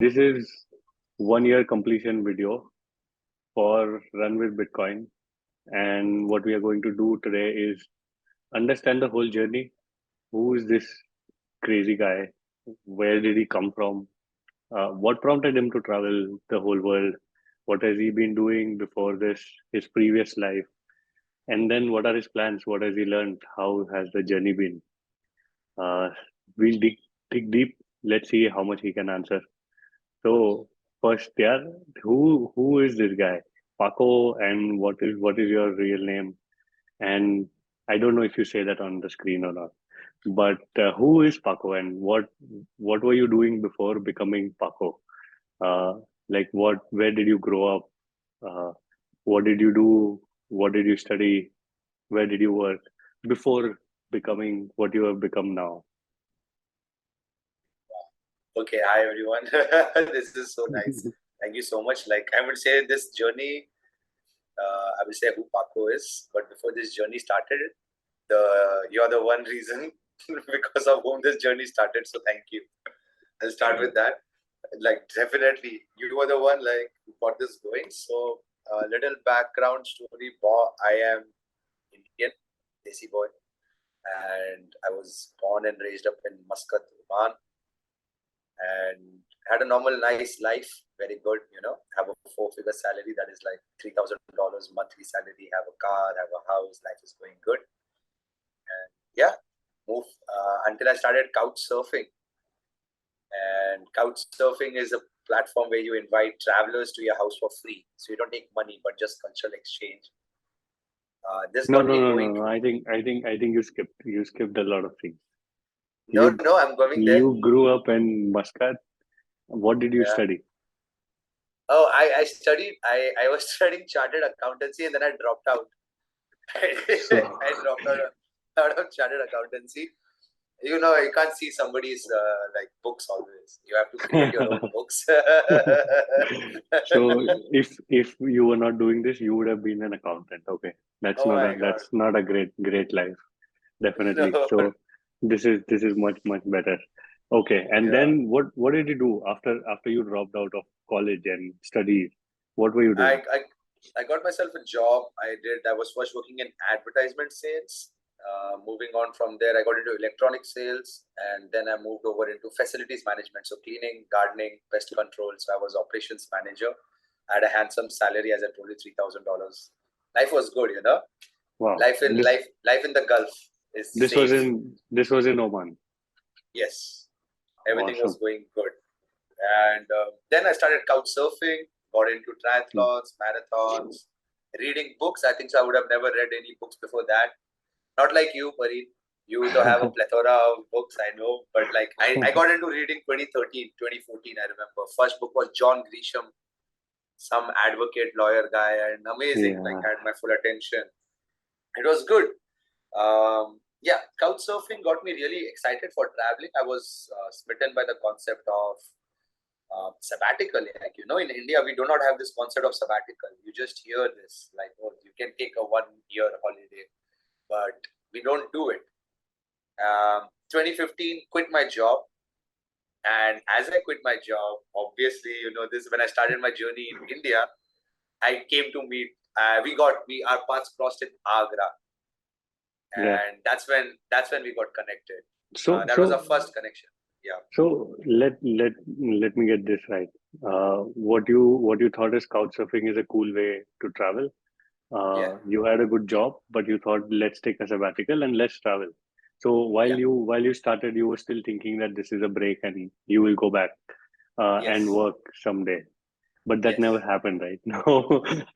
This is 1 year completion video for Run with Bitcoin. And what we are going to do today is understand the whole journey. Who is this crazy guy? Where did he come from? What prompted him to travel the whole world? What has he been doing before this, his previous life? And then what are his plans? What has he learned? How has the journey been? Uh, we'll dig deep. Let's see how much he can answer. So first, yeah, who is this guy, Paco, and what is your real name? And I don't know if you say that on the screen or not, but who is Paco, and what were you doing before becoming Paco? Uh, like where did you grow up? Uh, what did you do? What did you study? Where did you work before becoming what you have become now? Okay, hi everyone. This is so nice. Thank you so much. Like I would say this journey, I would say who Paco is. But before this journey started, you're the one reason because of whom this journey started. So thank you. I'll start with that. Like definitely, you were the one like who got this going. So little background story. I am Indian, Desi boy, and I was born and raised up in Muscat, Oman, and had a normal, nice life. Very good, have a four-figure salary that is like $3,000 monthly salary. Have a car, have a house. Life is going good, and yeah, move until I started couch surfing. And couch surfing is a platform where you invite travelers to your house for free, so you don't take money but just cultural exchange. This No, got no, me no, no, going. no. I think you skipped a lot of things. No, You no, I'm going there. you grew up in Muscat. What did you Yeah. study? Oh, I studied. I was studying chartered accountancy, and then I dropped out. So I dropped out of chartered accountancy. You can't see somebody's like books always. You have to create your own books. so if you were not doing this, you would have been an accountant. Okay. That's Oh not my a God. that's not a great life, definitely. No. So this is much better. Okay. And Yeah. then what did you do after you dropped out of college and studies? What were you doing? I, I I got myself a job. I was first working in advertisement sales. Moving on from there, I got into electronic sales, and then I moved over into facilities management. So cleaning, gardening, pest control. So I was operations manager. I had a handsome salary, as I told you, $3,000. Life was good, Wow. Life in the Gulf is This was safe. in Oman. Yes, everything was Awesome. going good. And then I started couch surfing, got into triathlons, marathons, reading books. I think so I would have never read any books before that. Not like you, Pareet. You though have a plethora of books, I know. But like I got into reading 2013, 2014, I remember. First book was John Grisham, some advocate lawyer guy, and amazing. Like Yeah. had my full attention. It was good. Yeah, couch surfing got me really excited for traveling. I was smitten by the concept of sabbatical. Like, in India, we do not have this concept of sabbatical. You just hear this, like, oh, you can take a 1 year holiday, but we don't do it. 2015, quit my job. And as I quit my job, obviously, this when I started my journey in India, I came to meet, our paths crossed in Agra. Yeah. And that's when we got connected. So That was our so first connection. Yeah. so let me get this right. What you thought is couch surfing is a cool way to travel. Yeah. You had a good job, but you thought let's take a sabbatical and let's travel. So while Yeah. you started, you were still thinking that this is a break and you will go back and Yes. work someday. But that never Yes. happened, right? No,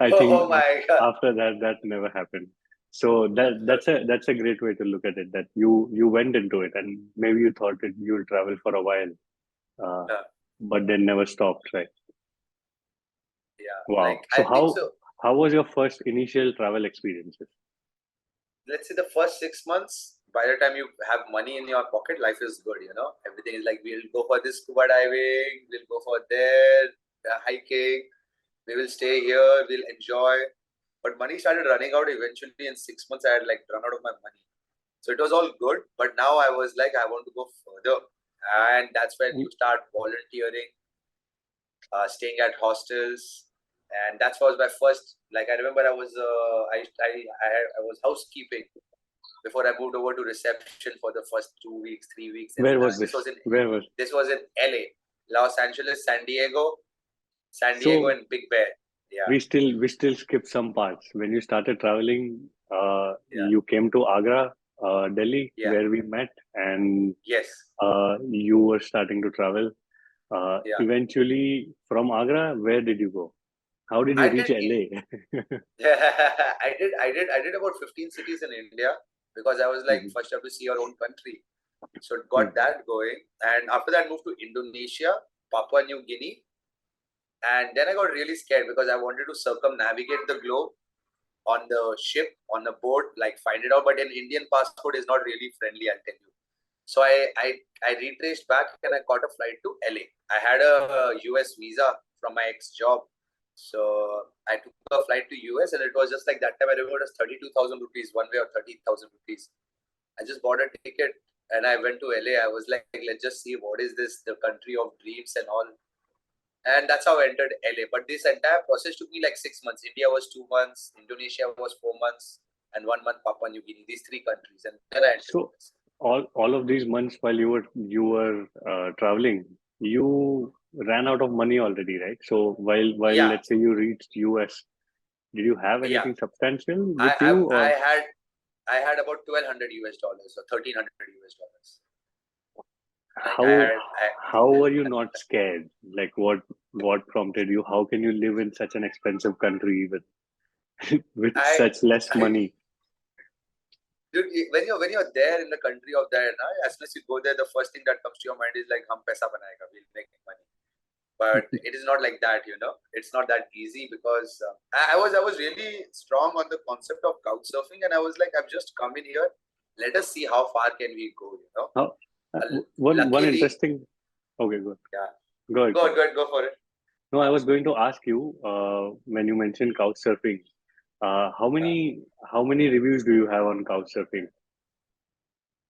I think Oh my God. after that never happened. So that's a great way to look at it. That you went into it and maybe you thought that you'll travel for a while, uh, Uh, but then never stopped, right? yeah. Wow. Like So I think so. how was your first initial travel experiences? Let's say the first 6 months, by the time you have money in your pocket, life is good. Everything is like, we'll go for this scuba diving, we'll go for there, hiking, we will stay here, we'll enjoy. But money started running out eventually. In 6 months, I had like run out of my money. So it was all good. But now I was like, I want to go further. And that's when you start volunteering. staying at hostels, and that was my first. Like I remember, I was I was housekeeping before I moved over to reception for the first 2 weeks, 3 weeks. Where was This this? was in Where was? LA, Los Angeles, San Diego, So and Big Bear. Yeah, we still skipped some parts. When you started traveling, yeah, you came to Agra, Delhi, yeah. where we met, and Yes, you were starting to travel. yeah. Eventually, from Agra, where did you go? How did you I reach did. LA? I did about 15 cities in India because I was like, Mhm, first you have to see your own country. So got mhm. that going. And after that, moved to Indonesia, Papua New Guinea. And then I got really scared because I wanted to circumnavigate the globe on the ship, on the boat, like find it out. But an Indian passport is not really friendly, I'll tell you. So I retraced back and I caught a flight to LA. I had a US visa from my ex job. So I took a flight to US, and it was just like that time I remember it was 32,000 rupees one way, or 30,000 rupees. I just bought a ticket and I went to LA. I was like, let's just see what is this, the country of dreams and all. And that's how I entered LA. But this entire process took me like 6 months. India was 2 months, Indonesia was 4 months, and 1 month Papua New Guinea. These three countries, and then I entered So US. all of these months while you were traveling, you ran out of money already, right? So while Yeah, let's say you reached US, did you have yeah. anything substantial I with you, I, I or had I had about 1,200 US dollars or 1,300 US dollars. Like I how had how were you not scared? Like what prompted you? How can you live in such an expensive country with with I such less I money? dude, when you're there in the country of that, as soon as you go there, the first thing that comes to your mind is like, "Hum paisa banayega, we'll make money." But it is not like that. It's not that easy because I was really strong on the concept of couch surfing, and I was like, I've just come in here. Let us see how far can we go. How, one Luckily, interesting. Okay, good. yeah. Go ahead, Go go on, ahead. go ahead, go for it. No, I was going to ask you when you mentioned couch surfing. How Uh, many reviews do you have on couch surfing?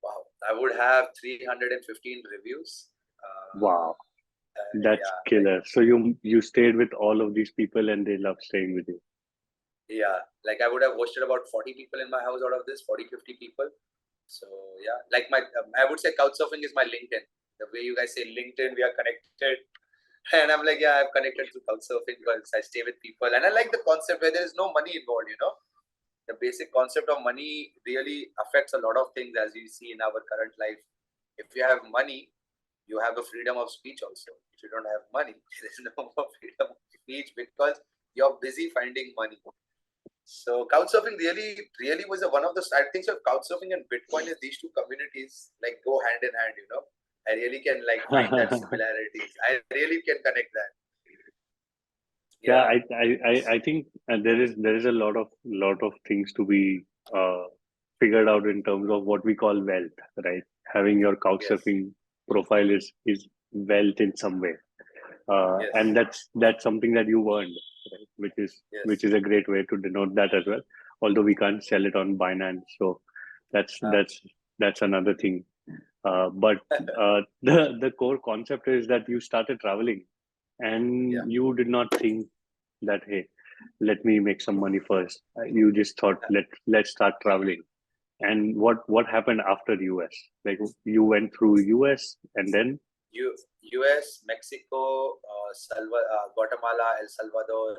wow, I would have 315 reviews. Wow, that's Yeah, like killer. So you stayed with all of these people and they love staying with you. yeah, like I would have hosted about 40 people in my house out of this 40, 50 people. So yeah, like I would say couchsurfing is my LinkedIn. The way you guys say LinkedIn, we are connected. And I'm like, yeah, I've connected through couchsurfing because I stay with people. And I like the concept where there is no money involved. The basic concept of money really affects a lot of things as we see in our current life. If you have money, you have a freedom of speech also. If you don't have money, there is no more freedom of speech because you're busy finding money. So couchsurfing really was one of the. I think so. Couchsurfing and Bitcoin is these two communities like go hand in hand. I really can like find that similarities. I really can connect that. Yeah, Yeah. I think there is a lot of things to be uh, figured out in terms of what we call wealth, right? Having your couch Yes. surfing profile is wealth in some way, and Yes. that's something that you earned, right? Which is which Yes. is a great way to denote that as well. Although we can't sell it on Binance, so that's Uh, that's that's another thing. But the core concept is that you started traveling yeah. and you did not think that, hey, let me make some money first. You just thought, let's start traveling. And what happened after US? Like you went through US and then U.S., Mexico, Guatemala, El Salvador.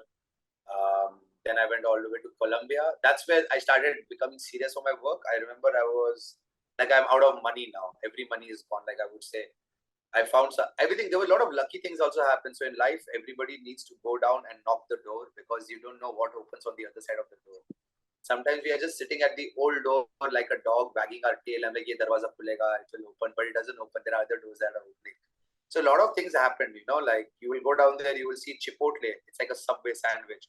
Then I went all the way to Colombia. That's where I started becoming serious for my work. I remember I was like, I'm out of money now. Every money is gone. Like I would say, I found everything. There were a lot of lucky things also happen. So in life, everybody needs to go down and knock the door because you don't know what opens on the other side of the door. Sometimes we are just sitting at the old door like a dog wagging our tail and like, ye darwaza khulega, it will open, but it doesn't open. There are other doors that are opening. So a lot of things happen. Like you will go down there, you will see Chipotle. It's like a Subway sandwich.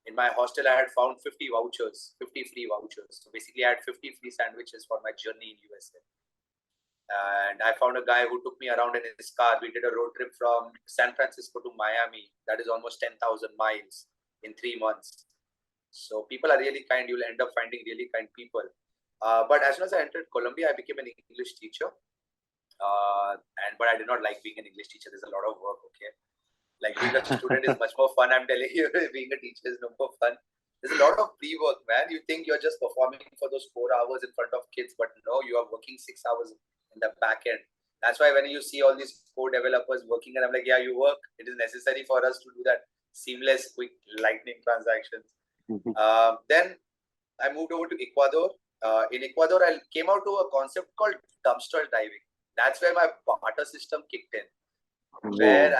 In my hostel, I had found 50 vouchers, 50 free vouchers. So basically, I had 50 free sandwiches for my journey in USA. And I found a guy who took me around in his car. We did a road trip from San Francisco to Miami. That is almost 10,000 miles in 3 months. So people are really kind. You'll end up finding really kind people. But as soon as I entered Colombia, I became an English teacher. But I did not like being an English teacher. There's a lot of work. Okay. Like being a student is much more fun. I'm telling you, being a teacher is no more fun. There's a lot of pre-work, man. You think you're just performing for those 4 hours in front of kids, but no, you are working 6 hours in the back end. That's why when you see all these code developers working, and I'm like, yeah, you work. It is necessary for us to do that seamless, quick, lightning transactions. Then I moved over to Ecuador. In Ecuador, I came out to a concept called dumpster diving. That's where my barter system kicked in. Where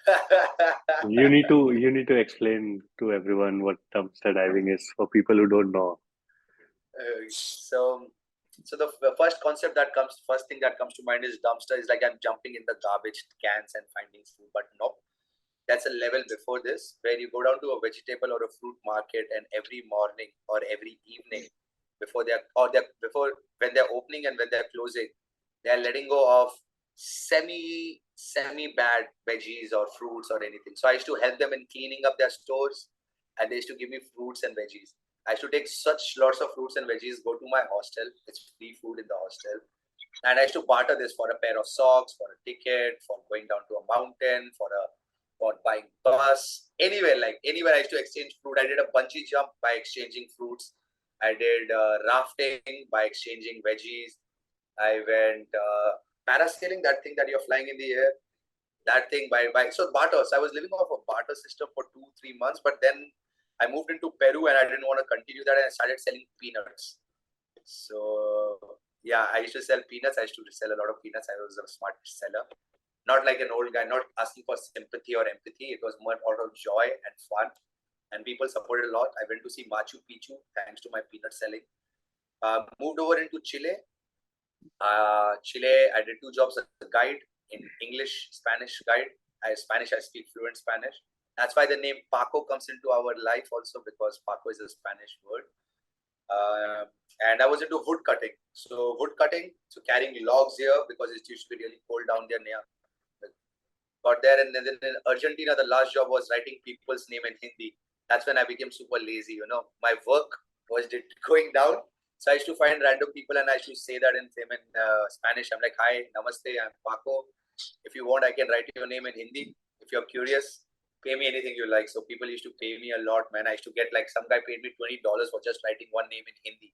Whoa. You need to explain to everyone what dumpster diving is for people who don't know. So the first thing that comes to mind is dumpster is like I'm jumping in the garbage cans and finding food, but nope. That's a level before this, where you go down to a vegetable or a fruit market, and every morning or every evening, before when they're opening and when they're closing, they're letting go of semi bad veggies or fruits or anything. So I used to help them in cleaning up their stores, and they used to give me fruits and veggies. I used to take such lots of fruits and veggies, go to my hostel. It's free food in the hostel. And I used to barter this for a pair of socks, for a ticket, for going down to a mountain, for buying bus, anywhere I used to exchange fruit. I did a bungee jump by exchanging fruits. I did rafting by exchanging veggies. I went parasailing, that thing that you're flying in the air, that thing by so barters. I was living off a barter system for 2-3 months, but then I moved into Peru and I didn't want to continue that, and I started selling peanuts. So yeah, I used to sell peanuts. I used to sell a lot of peanuts. I was a smart seller, not like an old guy, not asking for sympathy or empathy. It was more out of joy and fun, and people supported a lot. I went to see Machu Picchu thanks to my peanut selling. Moved over into Chile. Chile, I did 2 jobs as a guide in English, Spanish guide. I speak fluent Spanish. That's why the name Paco comes into our life also, because Paco is a Spanish word. And I was into wood cutting. So carrying logs here because it used to be really cold down there near. Got there, and then in Argentina, the last job was writing people's name in Hindi. That's when I became super lazy. My work was going down. So I used to find random people and I used to say that in Spanish. I'm like, hi, namaste, I'm Paco. If you want, I can write your name in Hindi. If you're curious, pay me anything you like. So people used to pay me a lot, man. I used to get some guy paid me $20 for just writing one name in Hindi.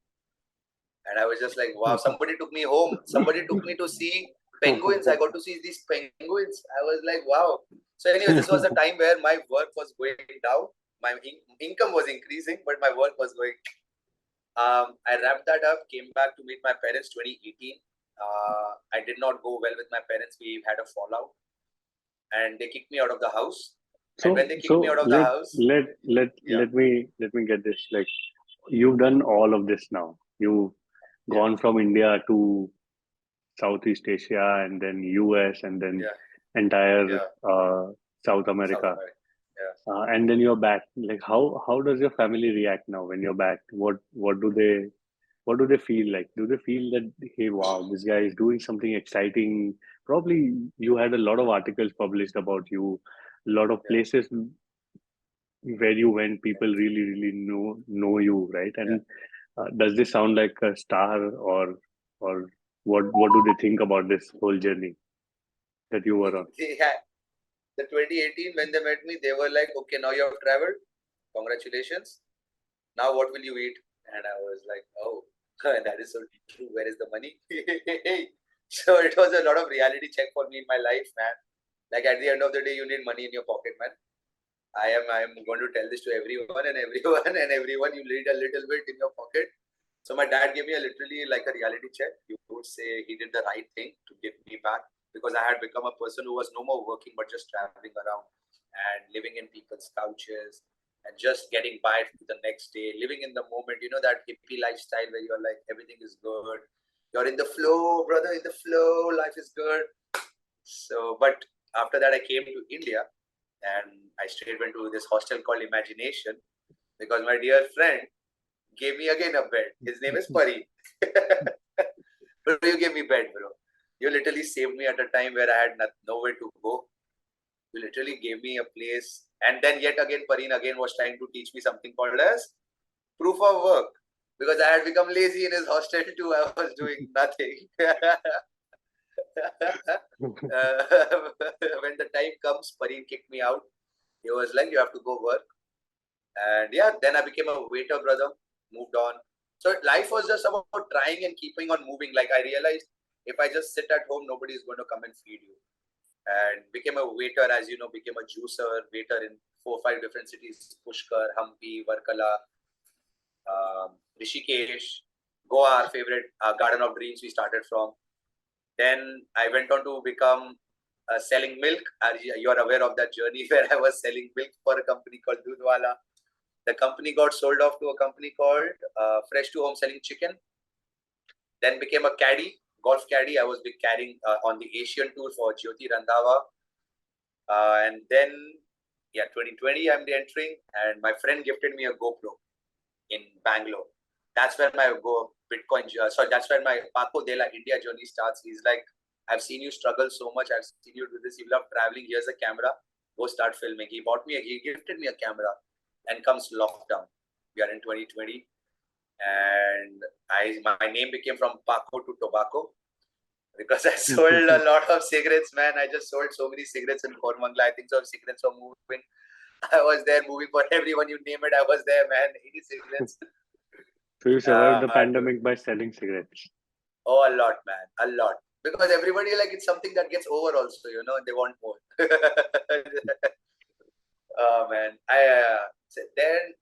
And I was just like, wow, somebody took me home. Somebody took me to see penguins. I got to see these penguins. I was like, wow. So anyway, this was a time where my work was going down. My income was increasing, but my work was going. I wrapped that up, came back to meet my parents 2018. I did not go well with my parents. We had a fallout, and they kicked me out of the house. So, and when they kicked me out of the house, let me get this. Like, you've done all of this now. You've gone from India to Southeast Asia, and then US, and then entire South America. And then you're back. Like, how does your family react now when you're back? What do they feel like? Do they feel that, hey, wow, this guy is doing something exciting? Probably you had a lot of articles published about you, a lot of places where you went, people really know you, right? And does this sound like a star, or what do they think about this whole journey that you were on? The 2018, when they met me, they were like, okay, now you have traveled. Congratulations. Now what will you eat? And I was like, oh, that is so true. Where is the money? So it was a lot of reality check for me in my life, man. Like at the end of the day, you need money in your pocket, man. I am going to tell this to everyone and everyone. You need a little bit in your pocket. So my dad gave me literally like a reality check. You would say he did the right thing to give me back, because I had become a person who was no more working but just traveling around and living in people's couches and just getting by to the next day, living in the moment. That hippie lifestyle where you're like, everything is good. You're in the flow, brother, in the flow. Life is good. So, but after that, I came to India and I straight went to this hostel called Imagination, because my dear friend gave me again a bed. His name is Pari. Bro, you gave me bed, bro. You literally saved me at a time where I had nowhere to go. You literally gave me a place. And then yet again, Pareen again was trying to teach me something called as proof of work. Because I had become lazy in his hostel too. I was doing nothing. When the time comes, Pareen kicked me out. He was like, you have to go work. And yeah, then I became a waiter, brother. Moved on. So life was just about trying and keeping on moving. Like I realized if I just sit at home, nobody is going to come and feed you. And became a waiter, as you know, became a juicer, waiter in 4 or 5 different cities: Pushkar, Hampi, Varkala, Rishikesh, Goa, our favorite Garden of Dreams we started from. Then I went on to become selling milk. You are aware of that journey where I was selling milk for a company called Dudwala. The company got sold off to a company called Fresh to Home selling chicken. Then became a caddy, golf caddy. I was carrying on the Asian tour for Jyoti Randhawa. And then, 2020, I'm entering, and my friend gifted me a GoPro in Bangalore. That's where my Bitcoin, that's where my Paco de la India journey starts. He's like, I've seen you struggle so much. I've seen you do this. You love traveling. Here's a camera. Go start filming. He gifted me a camera, and comes lockdown. We are in 2020, and my name became from Paco to tobacco because I sold a lot of cigarettes, man. I just sold so many cigarettes in Kormangla. I think so. Cigarettes were moving. I was there moving for everyone, you name it. I was there, man. 80 cigarettes. So you survived the pandemic by selling cigarettes. Oh, a lot, man. A lot. Because everybody, like, it's something that gets over also, they want more. Oh, man. Then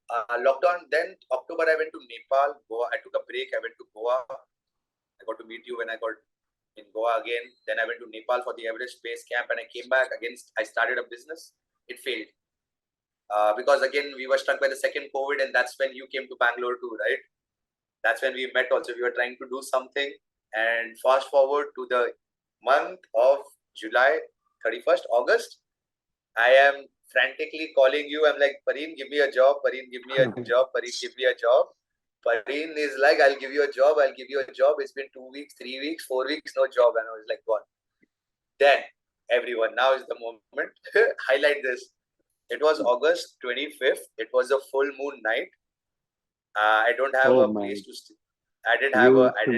lockdown, then October, I went to Nepal, Goa. I took a break. I went to Goa. I got to meet you when I got in Goa again. Then I went to Nepal for the Everest Base Camp, and I came back again. I started a business. It failed. Because again, we were struck by the second COVID, and that's when you came to Bangalore too, right? That's when we met also. We were trying to do something, and fast forward to the month of July 31st, August, I am frantically calling you. I'm like, Pareen, give me a job. Pareen, give me a job. Pareen, give me a job. Pareen is like, I'll give you a job. I'll give you a job. It's been 2 weeks, 3 weeks, 4 weeks, no job. And I was like, gone. Then, everyone, now is the moment. Highlight this. It was August 25th. It was a full moon night. I don't have a place to stay. I didn't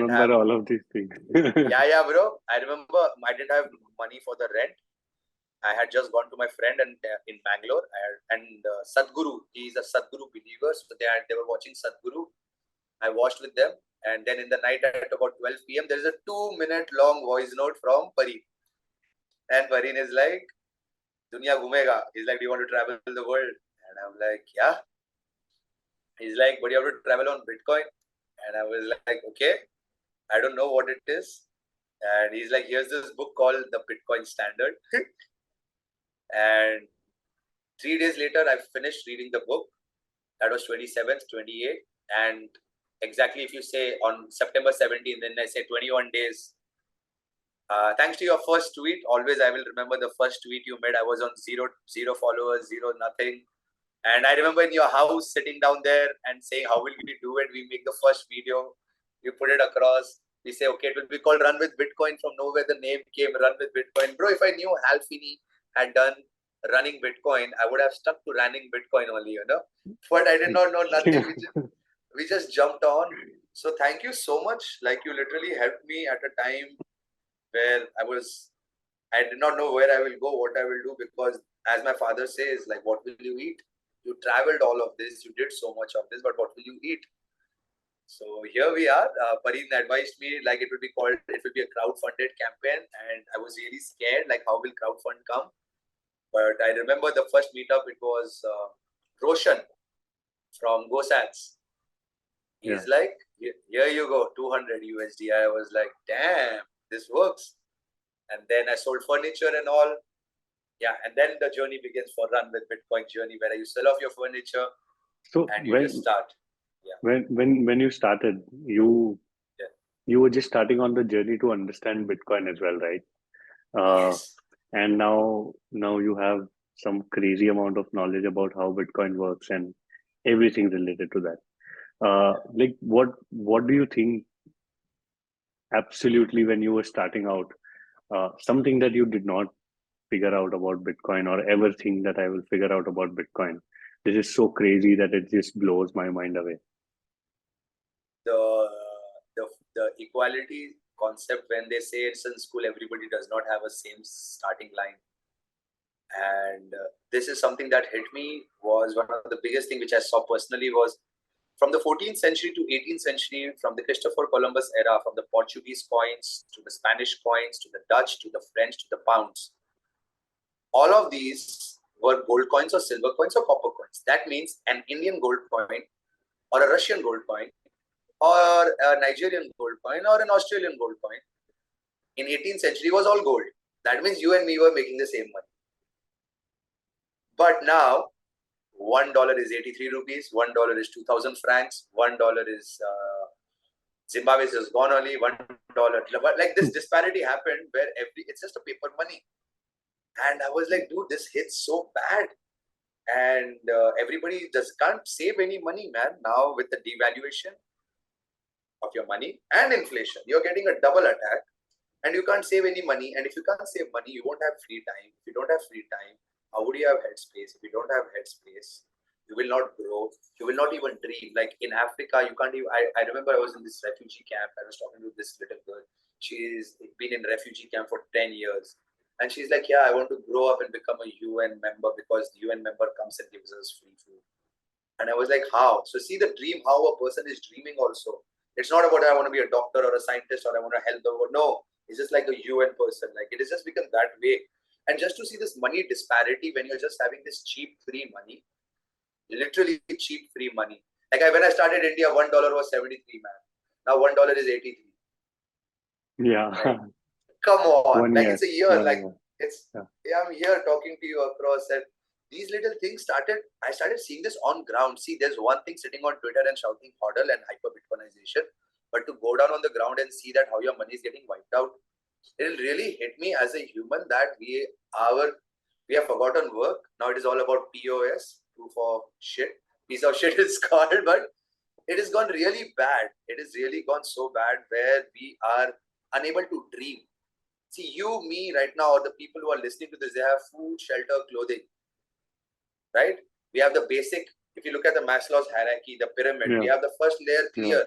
have all of these things. yeah, bro. I remember I didn't have money for the rent. I had just gone to my friend and in Bangalore, and Sadhguru. He's a Sadhguru believer, so they were watching Sadhguru. I watched with them, and then in the night at about 12 p.m. there is a 2-minute long voice note from Pareen, and Pareen is like, "Dunya ghumega." He's like, "Do you want to travel the world?" And I'm like, "Yeah." He's like, "But you have to travel on Bitcoin," and I was like, "Okay." I don't know what it is. And he's like, here's this book called The Bitcoin Standard. And 3 days later, I finished reading the book. That was 27th, 28th. And exactly if you say on September 17th, then I say 21 days. Thanks to your first tweet, always I will remember the first tweet you made. I was on zero followers, zero nothing. And I remember in your house sitting down there and saying, how will we do it? We make the first video. You put it across. We say, okay, it will be called Run with Bitcoin. From nowhere, the name came, Run with Bitcoin. Bro, if I knew Hal Finney had done running Bitcoin, I would have stuck to running Bitcoin only, But I did not know nothing. We just jumped on. So thank you so much. Like, you literally helped me at a time where I did not know where I will go, what I will do, because as my father says, like, what will you eat? You traveled all of this, you did so much of this, but what will you eat? So here we are. Pareen advised me, like, it will be a crowd-funded campaign, and I was really scared, like, how will crowdfund come? But I remember the first meetup, it was Roshan from GoSats. He's like, here you go, 200 USD. I was like, damn, this works. And then I sold furniture and all. Yeah, and then the journey begins for Run with Bitcoin journey, where you sell off your furniture and you just start. Yeah. When you started, you were just starting on the journey to understand Bitcoin as well, right? Yes. And now you have some crazy amount of knowledge about how Bitcoin works and everything related to that. Like, what do you think? Absolutely, when you were starting out, something that you did not figure out about Bitcoin or ever think that I will figure out about Bitcoin. This is so crazy that it just blows my mind away. The equality concept when they say it's in school, everybody does not have a same starting line. And this is something that hit me. Was one of the biggest thing which I saw personally was from the 14th century to 18th century, from the Christopher Columbus era, from the Portuguese coins to the Spanish coins to the Dutch to the French to the pounds. All of these were gold coins or silver coins or copper coins. That means an Indian gold coin or a Russian gold coin or a Nigerian gold coin or an Australian gold coin in 18th century was all gold. That means you and me were making the same money. But now, $1 is 83 rupees, $1 is 2,000 francs, $1 is Zimbabwe is gone only $1. But like this disparity happened where it's just a paper money. And I was like, dude, this hits so bad. And everybody just can't save any money, man. Now with the devaluation of your money and inflation, you're getting a double attack and you can't save any money. And if you can't save money, you won't have free time. If you don't have free time, how would you have headspace? If you don't have headspace, you will not grow. You will not even dream. Like in Africa, you can't even. I remember I was in this refugee camp. I was talking to this little girl. She's been in refugee camp for 10 years. And she's like, yeah, I want to grow up and become a UN member because the UN member comes and gives us free food. And I was like, how? So see the dream, how a person is dreaming also. It's not about I want to be a doctor or a scientist or I want to help the world. No, it's just like a UN person. Like it has just become that way. And just to see this money disparity when you're just having this cheap free money, literally cheap free money. Like when I started India, $1 was 73, man. Now $1 is 83. Yeah. Right? Come on, like it's a year. Like year. it's I'm here talking to you across, and these little things I started seeing this on ground. See, there's one thing sitting on Twitter and shouting hodl and hyper Bitcoinization, but to go down on the ground and see that how your money is getting wiped out, it'll really hit me as a human that we have forgotten work. Now it is all about POS, proof of shit. Piece of shit is called, but it has gone really bad. It has really gone so bad where we are unable to dream. See, you, me right now, or the people who are listening to this, they have food, shelter, clothing, right? We have the basic, if you look at the Maslow's hierarchy, the pyramid, we have the first layer clear.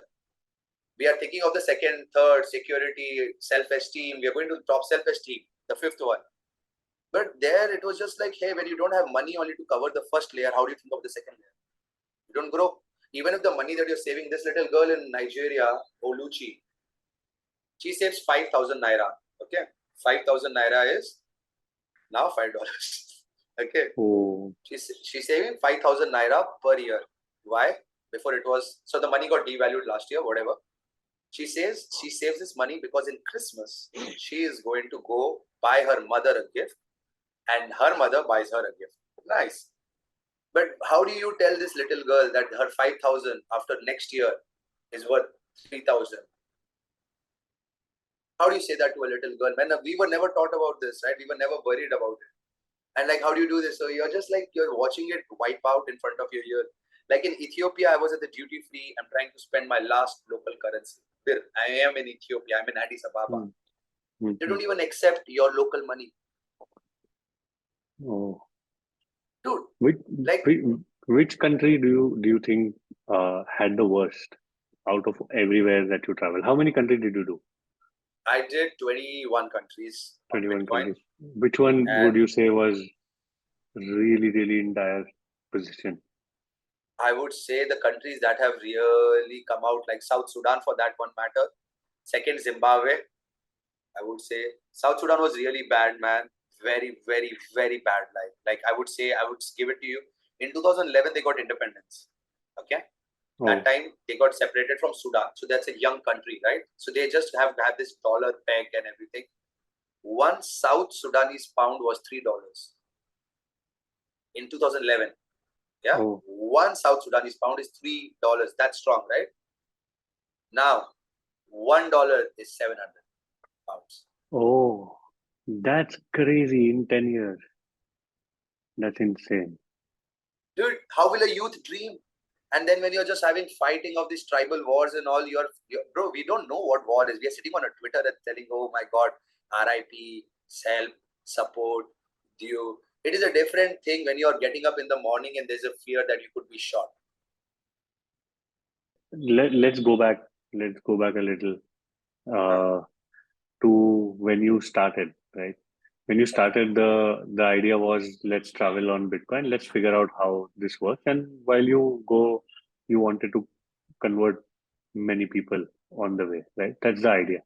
We are thinking of the second, third, security, self-esteem. We are going to the top self-esteem, the fifth one. But there it was just like, hey, when you don't have money only to cover the first layer, how do you think of the second layer? You don't grow. Even if the money that you're saving, this little girl in Nigeria, Oluchi, she saves 5,000 naira. Okay. 5,000 naira is now $5. Okay. Oh. She's saving 5,000 naira per year. Why? Before it was, so the money got devalued last year, whatever. She says she saves this money because in Christmas, she is going to go buy her mother a gift and her mother buys her a gift. Nice. But how do you tell this little girl that her 5,000 after next year is worth 3,000? How do you say that to a little girl? Man, we were never taught about this, right? We were never worried about it. And like, how do you do this? So you're just like, you're watching it wipe out in front of your ear. Like in Ethiopia, I was at the duty free. I'm trying to spend my last local currency. I am in Ethiopia. I'm in Addis Ababa. They don't even accept your local money. Oh. Dude, which country do you think had the worst out of everywhere that you travel? How many countries did you do? I did 21 countries. 21 countries. Which one would you say was really, really in dire position? I would say the countries that have really come out, like South Sudan for that one matter. Second, Zimbabwe. I would say South Sudan was really bad, man. Very, very, very bad. Like I would say, I would give it to you. In 2011, they got independence. Okay. That time they got separated from Sudan. So that's a young country, right? So they just have this dollar peg and everything. One South Sudanese pound was $3 in 2011. Yeah. One South Sudanese pound is $3. That's strong, right? Now, $1 is 700 pounds. Oh, that's crazy in 10 years. That's insane. Dude, how will a youth dream? And then when you're just having fighting of these tribal wars and all, bro, we don't know what war is. We are sitting on a Twitter and telling, oh my God, RIP, self, support, due. It is a different thing when you're getting up in the morning and there's a fear that you could be shot. Let's go back. Let's go back a little. when you started, right? When you started, the idea was let's travel on Bitcoin, let's figure out how this works, and while you go, you wanted to convert many people on the way, right? That's the idea.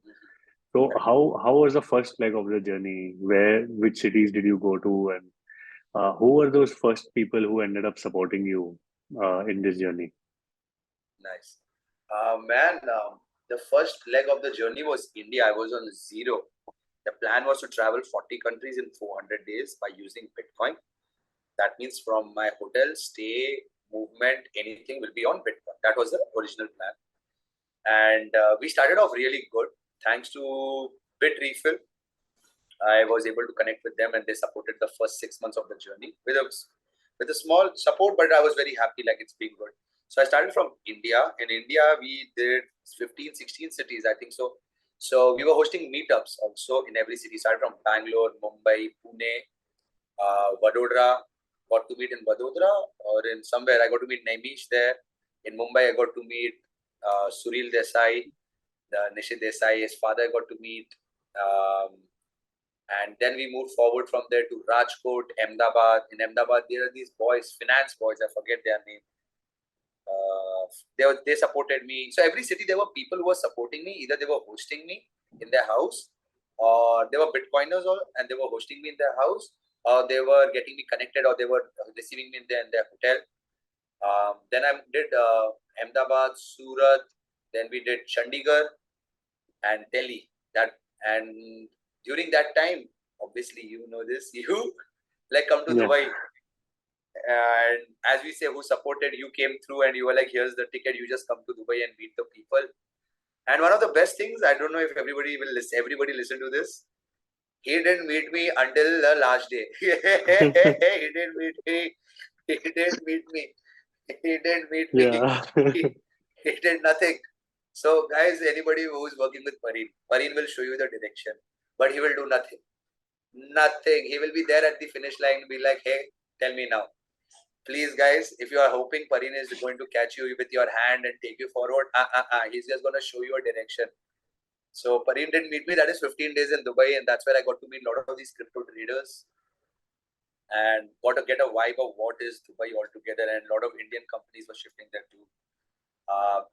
So Correct. how was the first leg of the journey? Which cities did you go to, and who were those first people who ended up supporting you in this journey? Nice. Man, the first leg of the journey was India. I was on zero. The plan was to travel 40 countries in 400 days by using Bitcoin. That means from my hotel, stay, movement, anything will be on Bitcoin. That was the original plan. And we started off really good. Thanks to Bitrefill, I was able to connect with them and they supported the first 6 months of the journey with a small support, but I was very happy, like it's been good. So I started from India. In India, we did 15, 16 cities, I think so. So we were hosting meetups also in every city. Started from Bangalore, Mumbai, Pune, Vadodara. Got to meet in Vadodara or in somewhere. I got to meet Naimish there. In Mumbai, I got to meet Suril Desai, Nishit Desai. His father I got to meet. And then we moved forward from there to Rajkot, Ahmedabad. In Ahmedabad, there are these boys, finance boys, I forget their name. They supported me. So every city, there were people who were supporting me. Either they were hosting me in their house, or they were Bitcoiners, and they were hosting me in their house, or they were getting me connected, or they were receiving me in their hotel. Then I did Ahmedabad, Surat. Then we did Chandigarh and Delhi. And during that time, obviously you know this, you like come to Yeah. Dubai, and as we say, who supported you came through, and you were like, here's the ticket, you just come to Dubai and meet the people. And one of the best things, I don't know if everybody listen to this. He didn't meet me until the last day. He didn't meet me. He didn't meet me. He didn't meet me. Yeah. He did nothing. So, guys, anybody who's working with Pareen will show you the direction, but he will do nothing. Nothing. He will be there at the finish line and be like, hey, tell me now. Please, guys, if you are hoping Pareen is going to catch you with your hand and take you forward, he's just going to show you a direction. So, Pareen didn't meet me. That is 15 days in Dubai, and that's where I got to meet a lot of these crypto traders and got to get a vibe of what is Dubai altogether. And a lot of Indian companies were shifting there too.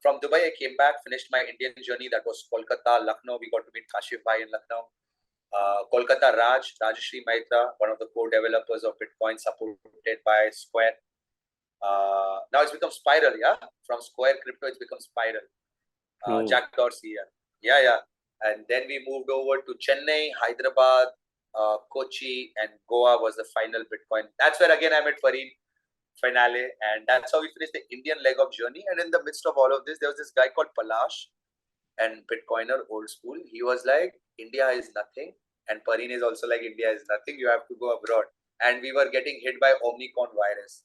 From Dubai, I came back, finished my Indian journey. That was Kolkata, Lucknow. We got to meet Kashif Bhai in Lucknow. Kolkata Rajashri Maitra, one of the co-developers of Bitcoin, supported by Square. Now it's become Spiral, yeah? From Square Crypto, it's become Spiral. Oh. Jack Dorsey, yeah. And then we moved over to Chennai, Hyderabad, Kochi, and Goa was the final Bitcoin. That's where again I met Fareed, finale, and that's how we finished the Indian leg of journey. And in the midst of all of this, there was this guy called Palash, and Bitcoiner, old school. He was like, India is nothing, and Pareen is also like, India is nothing. You have to go abroad. And we were getting hit by Omicron virus.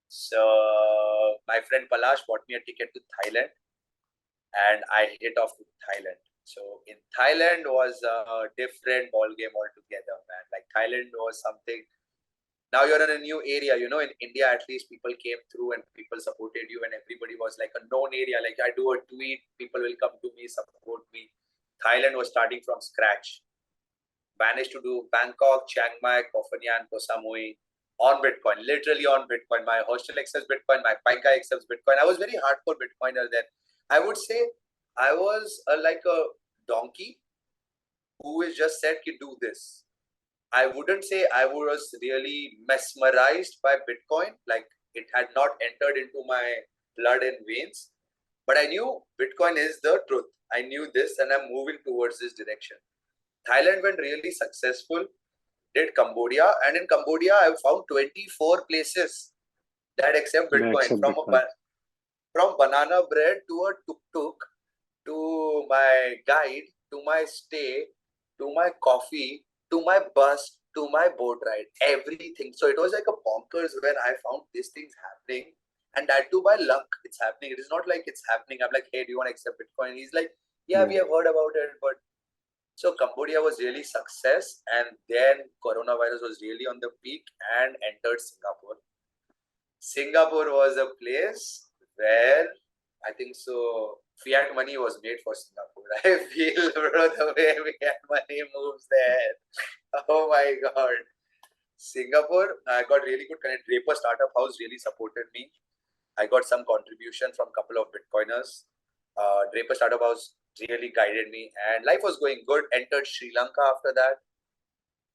So my friend Palash bought me a ticket to Thailand, and I hit off to Thailand. So in Thailand was a different ball game altogether, man. Like Thailand was something. Now you're in a new area, you know. In India, at least people came through and people supported you, and everybody was like a known area. Like I do a tweet, people will come to me, support me. Thailand was starting from scratch. Managed to do Bangkok, Chiang Mai, Koh Phangan, Koh Samui on Bitcoin, literally on Bitcoin. My hostel accepts Bitcoin, my Paika accepts Bitcoin. I was very hardcore Bitcoiner then. I would say I was like a donkey who is just said, "Ki do this." I wouldn't say I was really mesmerized by Bitcoin. Like it had not entered into my blood and veins, but I knew Bitcoin is the truth. I knew this, and I'm moving towards this direction. Thailand went really successful. Did Cambodia, and in Cambodia, I found 24 places that accept Bitcoin. Except Bitcoin. From banana bread to a tuk tuk, to my guide, to my stay, to my coffee, to my bus, to my boat ride, everything. So it was like a bonkers when I found these things happening, and that too by luck. It's happening. It is not like it's happening. I'm like, hey, do you want to accept Bitcoin? He's like, yeah, we have heard about it, but so Cambodia was really success, and then coronavirus was really on the peak and entered Singapore. Singapore was a place where I think so Fiat money was made for Singapore. I feel, bro, the way Fiat money moves there. Oh my God. Singapore, I got really good connect. Draper Startup House really supported me. I got some contribution from a couple of Bitcoiners. Draper Startup House really guided me, and life was going good. Entered Sri Lanka after that,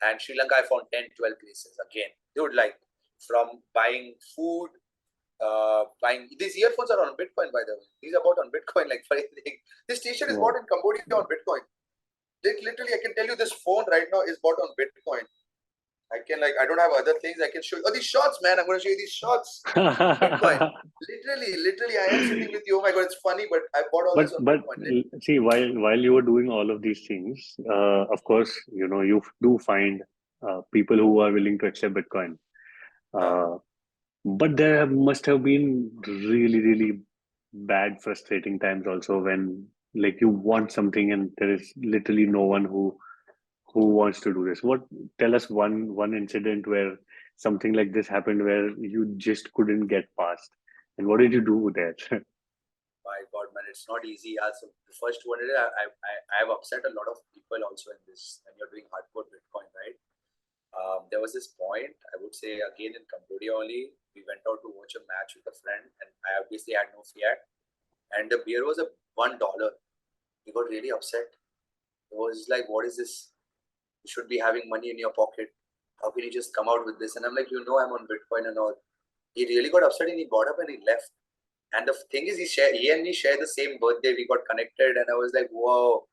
and Sri Lanka I found 10, 12 places again. Dude, like from buying food, buying these earphones are on Bitcoin, by the way. These are bought on Bitcoin. Like for anything. This T-shirt is bought in Cambodia on Bitcoin. Literally, I can tell you this phone right now is bought on Bitcoin. I don't have other things I can show you. Oh, these shorts, man. I'm going to show you these shorts. Bitcoin. Literally, I am sitting with you. Oh my God, it's funny, but I bought all But this on but Bitcoin. see, while you were doing all of these things, of course, you do find people who are willing to accept Bitcoin. Uh, but there must have been really, really bad, frustrating times also when like you want something and there is literally no one who wants to do this. Tell us one incident where something like this happened where you just couldn't get past, and what did you do with that? My God, man, it's not easy. So the first one is I have upset a lot of people also in this when you're doing hardcore Bitcoin, right? There was this point, I would say again in Cambodia only, we went out to watch a match with a friend, and I obviously had no fiat, and the beer was a $1. He got really upset. It was like, what is this? You should be having money in your pocket. How can you just come out with this? And I'm like, I'm on Bitcoin and all. He really got upset and he got up and he left. And the thing is, he and me share the same birthday. We got connected, and I was like, whoa.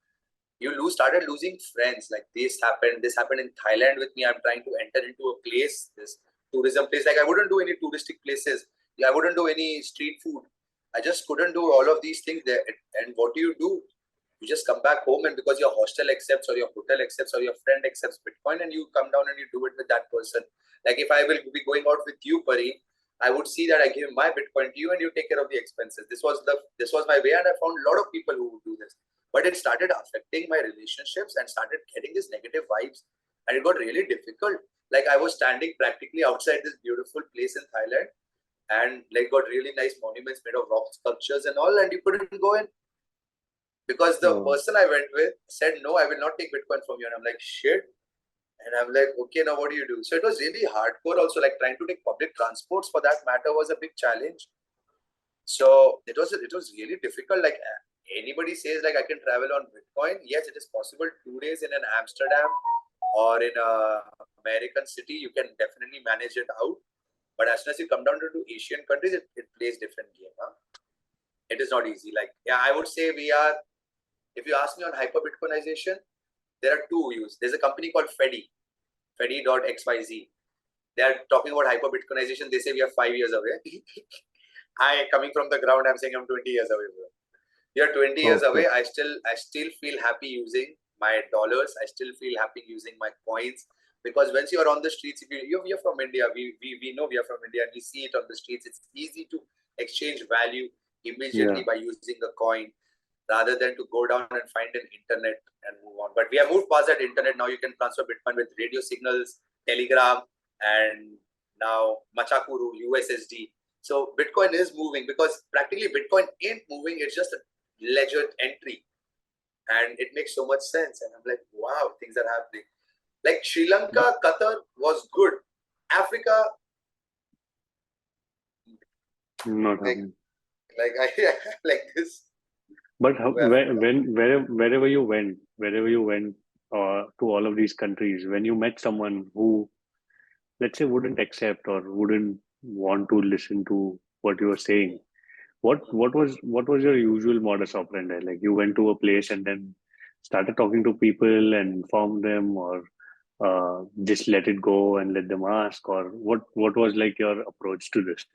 Started losing friends. Like this happened in Thailand with me. I'm trying to enter into a place, this tourism place. Like I wouldn't do any touristic places. I wouldn't do any street food. I just couldn't do all of these things there. And what do? You just come back home, and because your hostel accepts or your hotel accepts or your friend accepts Bitcoin, and you come down and you do it with that person. Like if I will be going out with you, Pari, I would see that I give my Bitcoin to you and you take care of the expenses. This was my way, and I found a lot of people who would do this. But it started affecting my relationships and started getting these negative vibes, and it got really difficult. Like I was standing practically outside this beautiful place in Thailand, and like got really nice monuments made of rock sculptures and all, and you couldn't go in because the Oh, person I went with said, no, I will not take Bitcoin from you. And I'm like, shit. And I'm like, okay, now what do you do? So it was really hardcore also, like trying to take public transports for that matter was a big challenge. So it was really difficult. Like anybody says like I can travel on Bitcoin. Yes, it is possible. 2 days in an Amsterdam or in a American city, you can definitely manage it out. But as soon as you come down to Asian countries, it plays different game. Huh? It is not easy. Like, yeah, I would say we are, if you ask me on hyper Bitcoinization, there are two views. There's a company called Fedi.xyz. They are talking about hyper Bitcoinization. They say we are 5 years away. Coming from the ground, I'm saying I'm 20 years away, bro. You're 20 years okay. away. I still feel happy using my dollars. I still feel happy using my coins, because once you're on the streets, if you're from India, we know we are from India and we see it on the streets. It's easy to exchange value immediately Yeah. by using a coin rather than to go down and find an internet and move on. But we have moved past that internet. Now you can transfer Bitcoin with radio signals, Telegram, and now Machakuru, USSD. So Bitcoin is moving, because practically Bitcoin ain't moving. It's just a ledger entry, and it makes so much sense. And I'm like, wow, things are happening. Like Sri Lanka, Qatar was good. Africa, Not like happening. I like this. But Africa. wherever you went to all of these countries, when you met someone who, let's say, wouldn't accept or wouldn't want to listen to what you were saying, what was your usual modus operandi? Like you went to a place and then started talking to people and informed them, or just let it go and let them ask, or what was like your approach to this?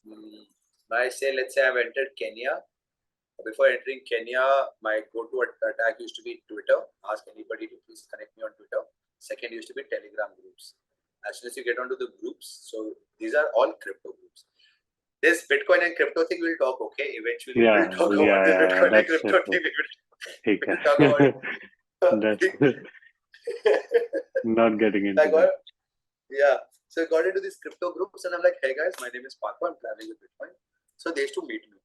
Mm, I say, let's say I've entered Kenya. Before entering Kenya, my go-to attack used to be Twitter. Ask anybody to please connect me on Twitter. Second used to be Telegram groups. As soon as you get onto the groups, so these are all crypto groups. This Bitcoin and crypto thing we'll talk, okay? Eventually Yeah, we'll talk about yeah, this yeah. Bitcoin and That's crypto thing. ठीक We'll talk about है. That's it. not getting I into got, that. yeah. So I got into these crypto groups and I'm like, hey guys, my name is Paco. I'm traveling with Bitcoin. So they used to meet me.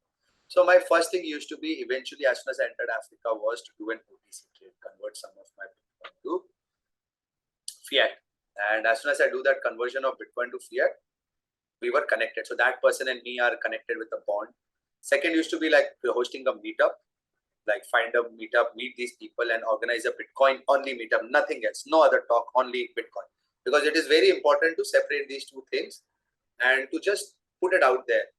So my first thing used to be, eventually as soon as I entered Africa, was to do an OTC trade, convert some of my Bitcoin to fiat. And as soon as I do that conversion of Bitcoin to fiat, we were connected. So that person and me are connected with a bond. Second used to be like hosting a meetup, like find a meetup, meet these people and organize a Bitcoin only meetup, nothing else, no other talk, only Bitcoin. Because it is very important to separate these two things and to just put it out there.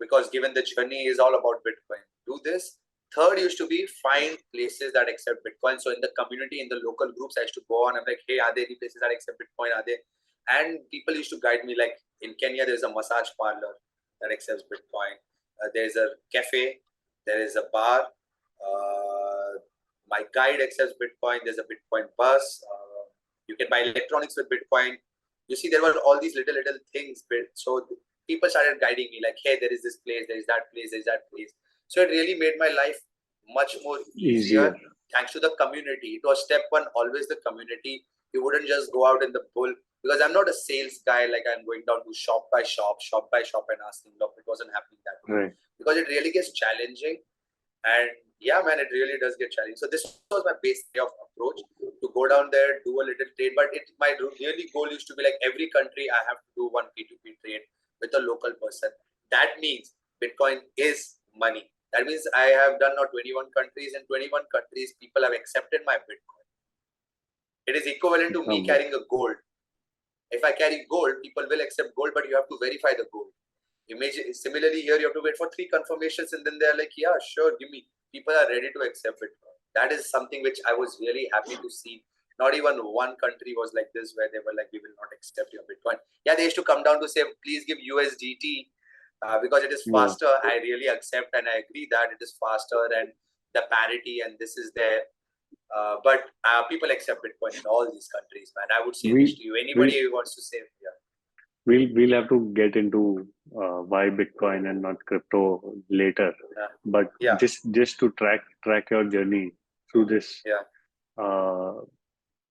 Because given the journey is all about Bitcoin, do this. Third used to be find places that accept Bitcoin. So in the community, in the local groups, I used to go on. I'm like, hey, are there any places that accept Bitcoin? Are there? And people used to guide me. Like in Kenya, there's a massage parlor that accepts Bitcoin. There's a cafe. There is a bar. My guide accepts Bitcoin. There's a Bitcoin bus. You can buy electronics with Bitcoin. You see, there were all these little things. So people started guiding me like, hey, there is this place, there is that place, there is that place. So it really made my life much more easier. Thanks to the community. It was step one, always the community. You wouldn't just go out in the bull, because I'm not a sales guy, like I'm going down to shop by shop and asking. Look, it wasn't happening that way. Right. Because it really gets challenging. And yeah, man, it really does get challenging. So this was my base of approach, to go down there, do a little trade. But my really goal used to be like, every country I have to do one P2P trade with a local person. That means Bitcoin is money. That means I have done now 21 countries. In 21 countries, people have accepted my Bitcoin. It is equivalent to me carrying a gold. If I carry gold, people will accept gold, but you have to verify the gold. Similarly, here you have to wait for 3 confirmations, and then they're like, yeah, sure, give me. People are ready to accept Bitcoin. That is something which I was really happy to see. Not even one country was like this, where they were like, we will not accept your Bitcoin. Yeah, they used to come down to say, please give USDT because it is faster. I really accept and I agree that it is faster and the parity and this is there. But people accept Bitcoin in all these countries, man. I would say this to you. Anybody who wants to say, yeah. We'll have to get into why Bitcoin and not crypto later. But just to track your journey through this,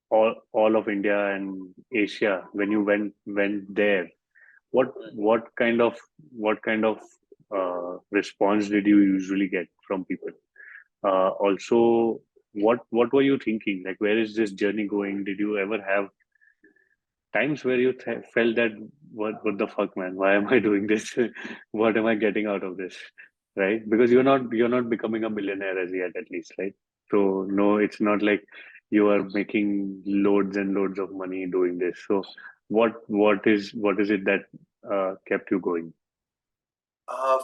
all of India and Asia, when you went there, what kind of response did you usually get from people? Also, what were you thinking? Like, where is this journey going? Did you ever have times where you felt that what the fuck, man, why am I doing this? What am I getting out of this? Right? Because you're not becoming a millionaire as yet, at least, right? So no, it's not like you are making loads and loads of money doing this. So what is it that kept you going?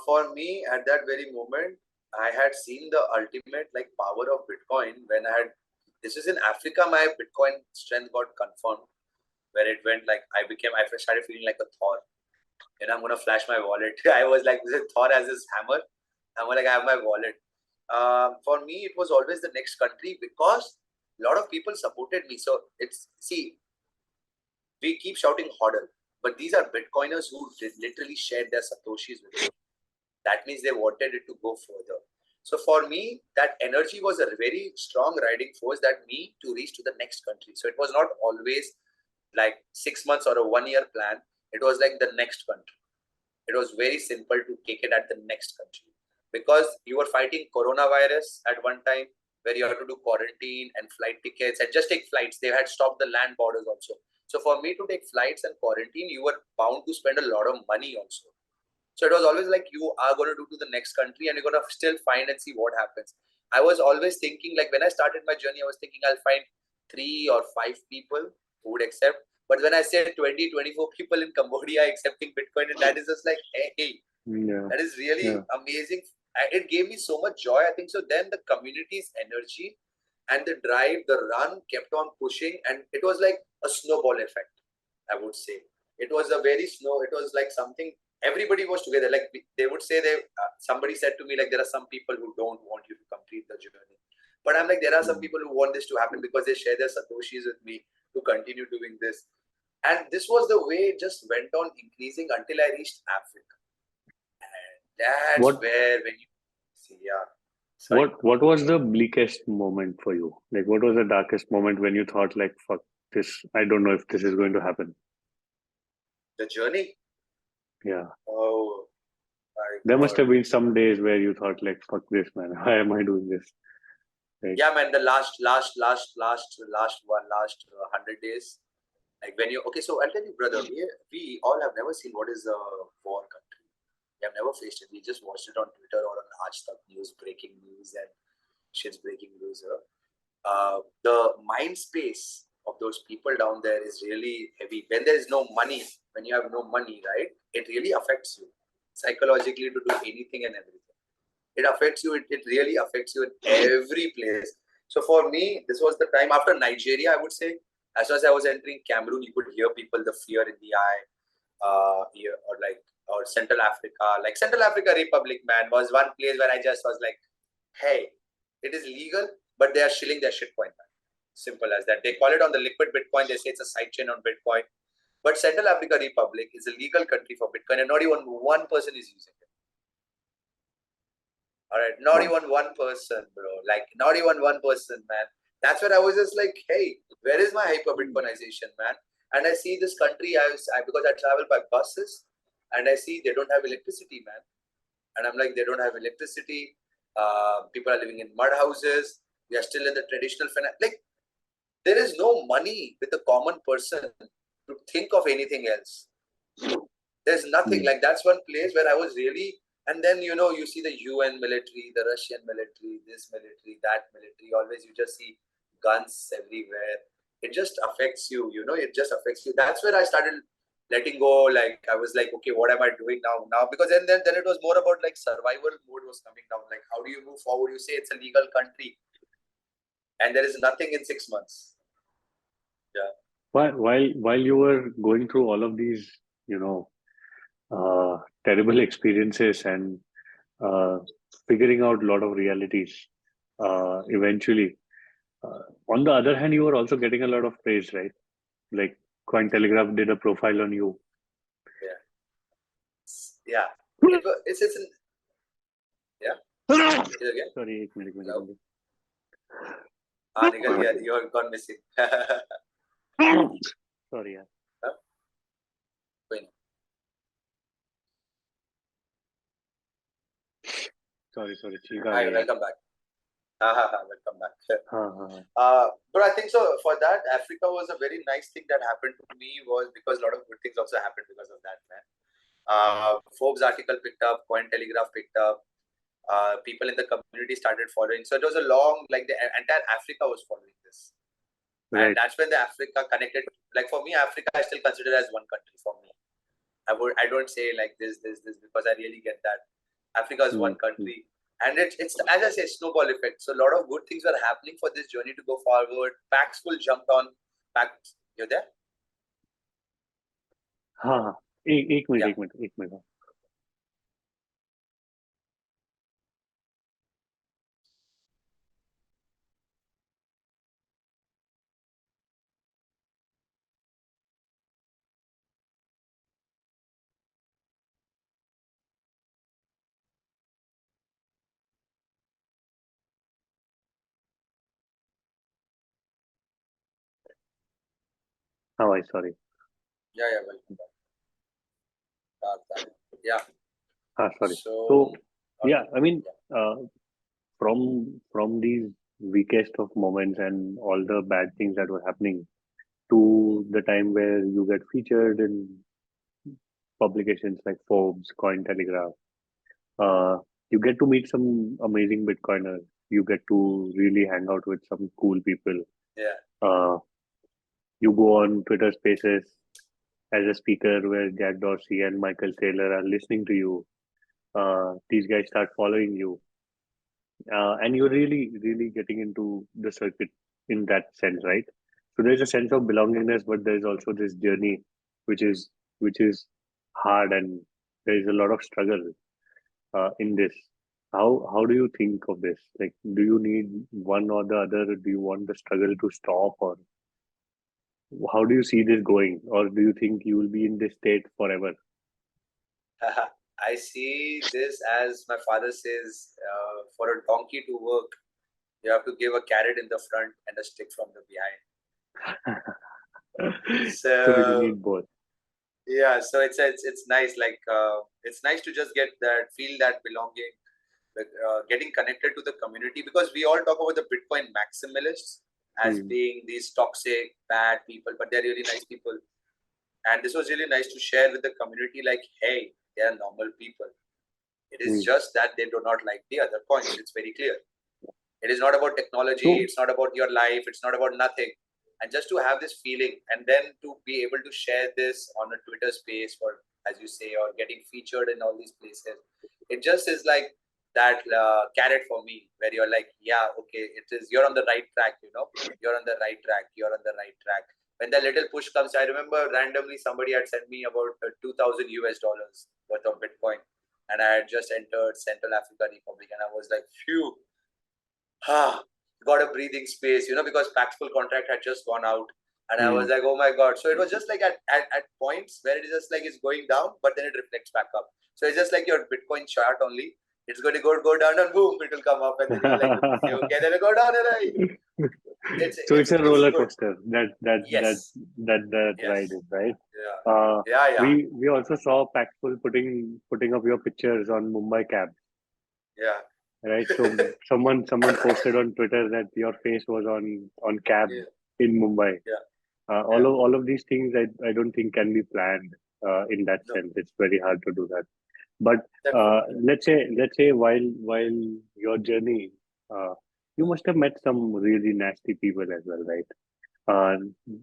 For me, at that very moment, I had seen the ultimate like power of Bitcoin when this is in Africa, my Bitcoin strength got confirmed, where it went like, I started feeling like a Thor. And I'm going to flash my wallet. I was like, Thor has this hammer. I'm like, I have my wallet. For me, it was always the next country, because a lot of people supported me. So we keep shouting hodl, but these are Bitcoiners who literally shared their Satoshis with me. That means they wanted it to go further. So for me, that energy was a very strong riding force that me to reach to the next country. So it was not always like 6 months or a 1 year plan. It was like the next country. It was very simple to take it at the next country, because you were fighting coronavirus at one time, where you had to do quarantine and flight tickets and just take flights. They had stopped the land borders also. So for me to take flights and quarantine, you were bound to spend a lot of money also. So it was always like, you are going to do to the next country and you're going to still find and see what happens. I was always thinking, like when I started my journey, I was thinking I'll find 3 or 5 people who would accept. But when I said 20, 24 people in Cambodia accepting Bitcoin, and that is just like, hey, that is really amazing. It gave me so much joy, I think. So then the community's energy and the drive, the run kept on pushing, and it was like a snowball effect, I would say. It was it was like something, everybody was together. Like they would say, somebody said to me, like, there are some people who don't want you to complete the journey. But I'm like, there are some people who want this to happen because they share their Satoshis with me to continue doing this. And this was the way it just went on increasing until I reached Africa. And that's where, when you see, What was the bleakest moment for you? Like, what was the darkest moment when you thought, like, fuck this, I don't know if this is going to happen? The journey? Yeah. Oh, There must God. have been some days where you thought like, fuck this, man. Why am I doing this? Like, Yeah, man. The last 100 days. Like when you so I'll tell you, brother. We all have never seen what is a war country. We have never faced it. We just watched it on Twitter or on Aaj Tak News, breaking news and shit's breaking news. The mind space of those people down there is really heavy. When there is no money, when you have no money, right? It really affects you psychologically to do anything and everything. It affects you. It really affects you in every place. So for me, this was the time after Nigeria, I would say. As soon as I was entering Cameroon, you could hear people, the fear in the eye, or Central Africa. Like Central Africa Republic, man, was one place where I just was like, hey, it is legal, but they are shilling their shitcoin, man. Simple as that. They call it on the liquid Bitcoin. They say it's a sidechain on Bitcoin. But Central Africa Republic is a legal country for Bitcoin, and not even one person is using it. All right, not wow. even one person, bro. Like not even one person, man. That's where I was just like, hey, where is my hyper Bitcoinization, man? And I see this country, because I travel by buses, and I see they don't have electricity, man. And I'm like, they don't have electricity. People are living in mud houses. We are still in the traditional finance. Like, there is no money with the common person to think of anything else. There's nothing. Like, that's one place where I was really. And then, you see the UN military, the Russian military, this military, that military. Always you just see guns everywhere. It just affects you, it just affects you. That's where I started letting go. Like, I was like, okay, what am I doing now? Because then it was more about like survival mode was coming down. Like, how do you move forward? You say it's a legal country and there is nothing in 6 months. Yeah. While you were going through all of these, terrible experiences and uh, figuring out a lot of realities, eventually, on the other hand, you were also getting a lot of praise, right? Like Cointelegraph did a profile on you. Yeah. Yeah. It's an, yeah. Again? Sorry, एक minute Hello? Minute निकल गया. You're gone missing. Sorry, यार. Huh? कोई नहीं. Sorry, ठीक आ Hi, गया. welcome back. Welcome back. हाँ. But I think so. For that, Africa was a very nice thing that happened to me, was because a lot of good things also happened because of that, man. Forbes article picked up, Cointelegraph picked up, people in the community started following. So it was a long, like the entire Africa was following this. Right. And that's when the Africa connected. Like for me, Africa I still consider as one country for me. I don't say like this because I really get that. Africa is one country. And it's as I say, snowball effect. So a lot of good things were happening for this journey to go forward. Pax full jumped on. Pax, you're there? हाँ. एक minute. हाँ भाई, sorry. Yeah, welcome back. Yeah. Sorry. So, So yeah, I mean, from these weakest of moments and all the bad things that were happening to the time where you get featured in publications like Forbes, Cointelegraph, you get to meet some amazing Bitcoiners. You get to really hang out with some cool people. yeah. You go on Twitter Spaces as a speaker where Jack Dorsey and Michael Taylor are listening to you. These guys start following you, and you're really getting into the circuit in that sense, right? So there's a sense of belongingness, but there's also this journey which is hard, and there is a lot of struggle in this. How do you think of this? Like, do you need one or the other? Do you want the struggle to stop, or how do you see this going? Or do you think you will be in this state forever? I see this as my father says, for a donkey to work, you have to give a carrot in the front and a stick from the behind. So you need both. Yeah, so it's nice. Like it's nice to just get that, feel that belonging, like, getting connected to the community, because we all talk about the Bitcoin maximalists as Hmm. being these toxic, bad people, but they're really nice people. And this was really nice to share with the community. Like, hey, they are normal people. It is Hmm. just that they do not like the other coins. It's very clear. It is not about technology. So, It's not about your life. It's not about nothing. And just to have this feeling, and then to be able to share this on a Twitter space, or as you say, or getting featured in all these places, it just is like that carrot for me, where you're like, yeah, okay, it is. You're on the right track. You're on the right track. You're on the right track. When that little push comes, I remember randomly somebody had sent me about 2,000 US dollars worth of Bitcoin, and I had just entered Central African Republic, and I was like, phew, got a breathing space, because Paxful contract had just gone out. And I was hmm. like, oh my God. So it was just like at points where it is just like it's going down, but then it reflects back up. So it's just like your Bitcoin chart only. It's going to go down and boom, it will come up. And then you're like, okay, then it'll go down and it's, So it's, it's a it's roller good. coaster Yes. that ride Yes. is, right. Yeah. We also saw Paxful putting up your pictures on Mumbai cab, Yeah. right? Yeah. So someone posted on Twitter that your face was on cab Yeah. in Mumbai. Yeah. All Yeah. of these things I don't think can be planned in that No, sense. It's very hard to do that. But definitely. let's say while your journey, you must have met some really nasty people as well, right? Uh,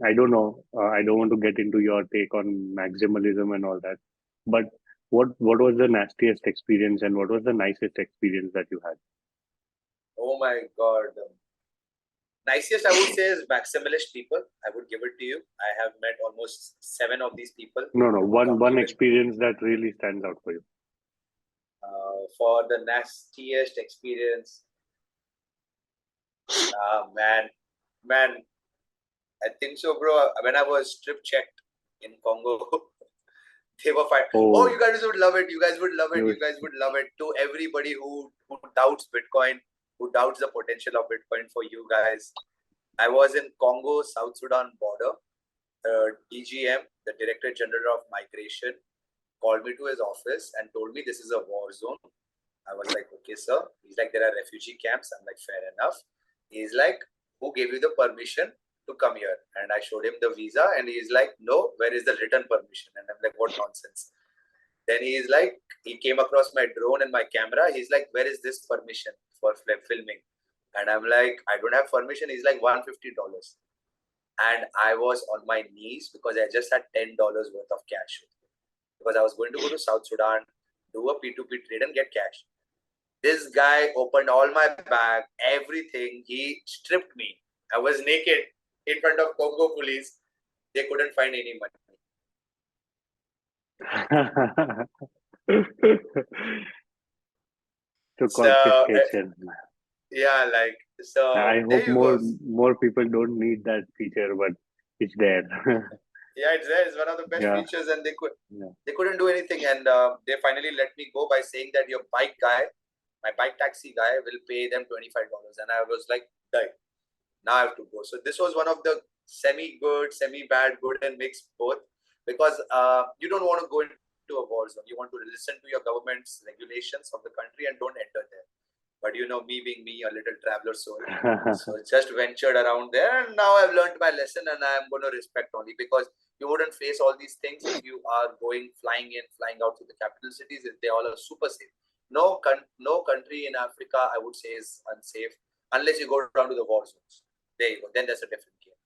I don't know. I don't want to get into your take on maximalism and all that. But what was the nastiest experience and what was the nicest experience that you had? Oh my God. Nicest I would say is maximalist people. I would give it to you. I have met almost seven of these people, No, no. to count One even. experience that really stands out for you. For the nastiest experience, man, I think so, bro. When I was strip checked in Congo, they were fine. Oh, Oh, you guys would love it. You guys would love it. you. You guys would love it. To everybody who doubts Bitcoin, who doubts the potential of Bitcoin for you guys. I was in Congo, South Sudan border. DGM, the Director General of Migration, called me to his office and told me this is a war zone. I was like, okay, sir. He's like, there are refugee camps. I'm like, fair enough. He's like, who gave you the permission to come here? And I showed him the visa, and he's like, no, where is the written permission? And I'm like, what nonsense. Then he's like, he came across my drone and my camera. He's like, where is this permission for filming? And I'm like, I don't have permission. He's like, $150. And I was on my knees because I just had $10 worth of cash because I was going to go to South Sudan, do a P2P trade and get cash. This guy opened all my bag, everything. He stripped me. I was naked in front of Congo police. They couldn't find any money. To So confiscation. yeah, like so. I There hope you go. more people don't need that feature, but it's there. Yeah, it's there. It's one of the best Yeah, features, and yeah. they couldn't do anything, and they finally let me go by saying that your bike guy, my bike taxi guy, will pay them $25, and I was like, die. Now I have to go. So this was one of the semi good, semi bad, good and mixed both, because you don't want to go into a war zone. You want to listen to your government's regulations of the country and don't enter there. But me being me, a little traveler soul, so just ventured around there, and now I've learned my lesson, and I'm going to respect only, because you wouldn't face all these things if you are going flying in, flying out to the capital cities. If they all are super safe. No country in Africa, I would say, is unsafe unless you go down to the war zones. There you go. Then that's a different game.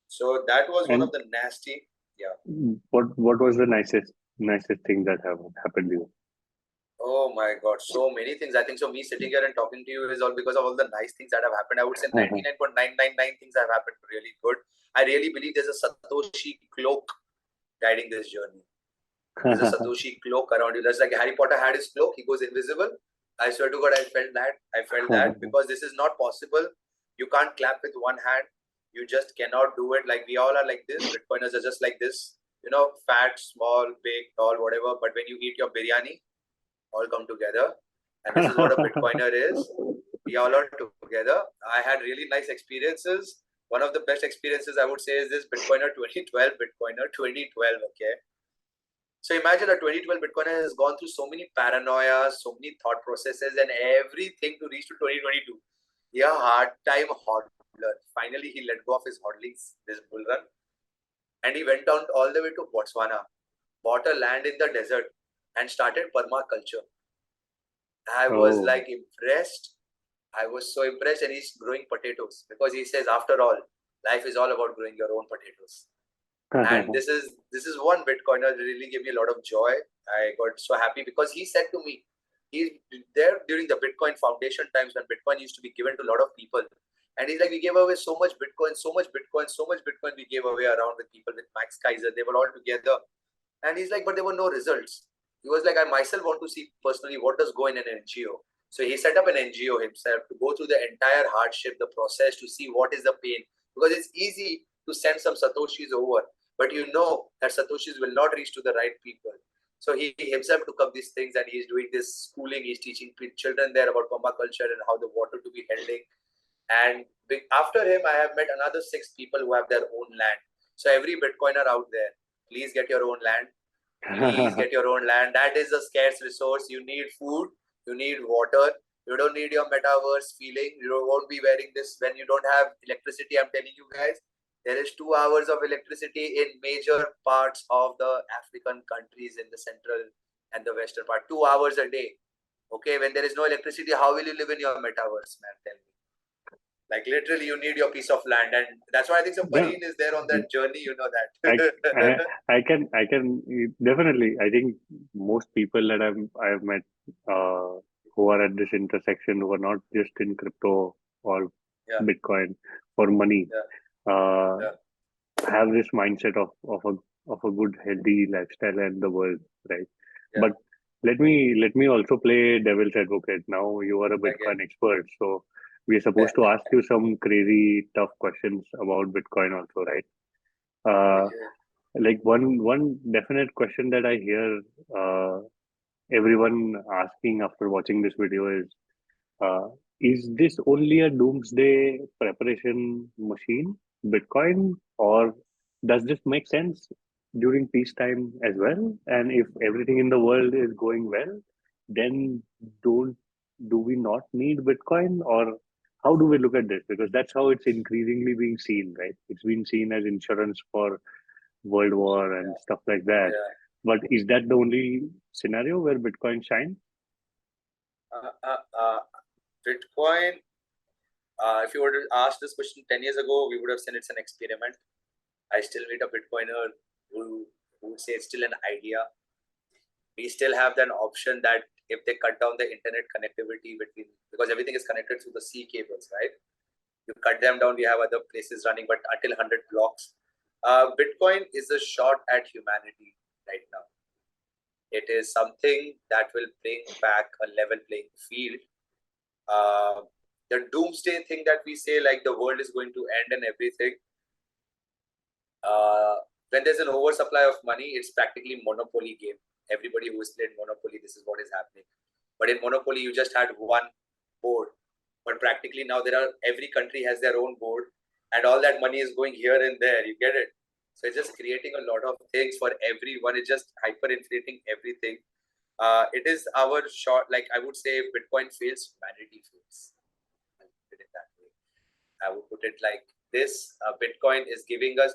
So that was one of And the nasty. Yeah. what was the nicest thing that have happened to you? Oh my God, so many things. I think so. Me sitting here and talking to you is all because of all the nice things that have happened. I would say 99.999 things have happened really good. I really believe there's a Satoshi cloak guiding this journey. There's a Satoshi cloak around you. That's like Harry Potter had his cloak, he goes invisible. I swear to God, I felt that. I felt that because this is not possible. You can't clap with one hand. You just cannot do it. Like we all are like this. Bitcoiners are just like this. Fat, small, big, tall, whatever. But when you eat your biryani, all come together. And this is what a Bitcoiner is. We all are together. I had really nice experiences. One of the best experiences I would say is this Bitcoiner 2012, Bitcoiner 2012. Okay. So imagine a 2012 Bitcoiner has gone through so many paranoia, so many thought processes and everything to reach to 2022. Yeah, hard time hodler. Finally, he let go of his hodlings, this bull run, and he went down all the way to Botswana, bought a land in the desert, and started permaculture. I was Oh. like impressed. I was so impressed, and he's growing potatoes because he says, after all, life is all about growing your own potatoes. And this is one Bitcoiner that really gave me a lot of joy. I got so happy because he said to me, he's there during the Bitcoin Foundation times when Bitcoin used to be given to a lot of people. And he's like, we gave away so much Bitcoin, so much Bitcoin, so much Bitcoin we gave away around with people with Max Kaiser. They were all together. And he's like, but there were no results. He was like, I myself want to see personally what does go in an NGO. So he set up an NGO himself to go through the entire hardship, the process to see what is the pain. Because it's easy to send some Satoshis over, but you know that Satoshis will not reach to the right people. So he himself took up these things and he's doing this schooling. He's teaching children there about permaculture and how the water to be handling. And after him, I have met another 6 people who have their own land. So every Bitcoiner out there, please get your own land. Please get your own land. That is a scarce resource. You need food. You need water. You don't need your metaverse feeling. You won't be wearing this when you don't have electricity. I'm telling you guys, there is 2 hours of electricity in major parts of the African countries in the central and the western part. 2 hours a day. Okay, when there is no electricity, how will you live in your metaverse, man? Tell me. Like literally, you need your piece of land, and that's why I think some Yeah. Marine is there on that journey. You know I, that. I can definitely. I think most people that I've met who are at this intersection, who are not just in crypto or Yeah, Bitcoin for money, yeah, uh, yeah, have this mindset of a good healthy lifestyle and the world, right? yeah. But let me also play devil's advocate. Now you are a Okay. Bitcoin expert, so we're supposed to ask you some crazy tough questions about Bitcoin also, right? Uh, Okay. like one definite question that I hear everyone asking after watching this video uh, is this only a doomsday preparation machine, Bitcoin, or does this make sense during peacetime as well? And if everything in the world is going well, then don't do we not need Bitcoin, or how do we look at this? Because that's how it's increasingly being seen, right? It's been seen as insurance for World War and Yeah, stuff like that. yeah. But is that the only scenario where Bitcoin shines? Uh, uh, uh, Bitcoin. If you were to ask this question 10 years ago, we would have said it's an experiment. I still meet a Bitcoiner who would say it's still an idea. We still have that option that if they cut down the internet connectivity between, because everything is connected through the sea cables, right? You cut them down, we have other places running, but until 100 blocks. Bitcoin is a shot at humanity right now. It is something that will bring back a level playing field. Uh, the doomsday thing that we say, like the world is going to end and everything, uh, when there's an oversupply of money, it's practically monopoly game. Everybody who has played Monopoly, this is what is happening. But in Monopoly, you just had one board. But practically now every country has their own board, and all that money is going here and there. You get it? So it's just creating a lot of things for everyone. It's just hyperinflating everything. It is our short, like I would say, Bitcoin fails, humanity fails. I'll put it that way. I would put it like this: Bitcoin is giving us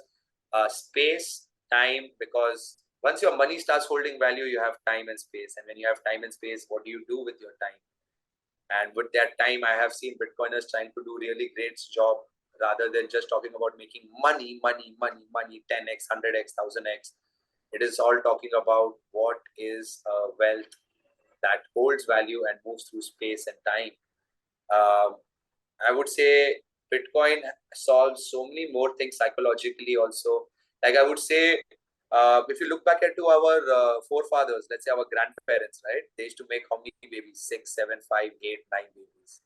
space, time, because once your money starts holding value, you have time and space. And when you have time and space, what do you do with your time? And with that time, I have seen Bitcoiners trying to do really great job rather than just talking about making money, money, money, money, 10x, 100x, 1000x. It is all talking about what is wealth that holds value and moves through space and time. Um, I would say Bitcoin solves so many more things psychologically also. Like I would say, if you look back into our forefathers, let's say our grandparents, right? They used to make how many babies? 6, 7, 5, 8, 9 babies.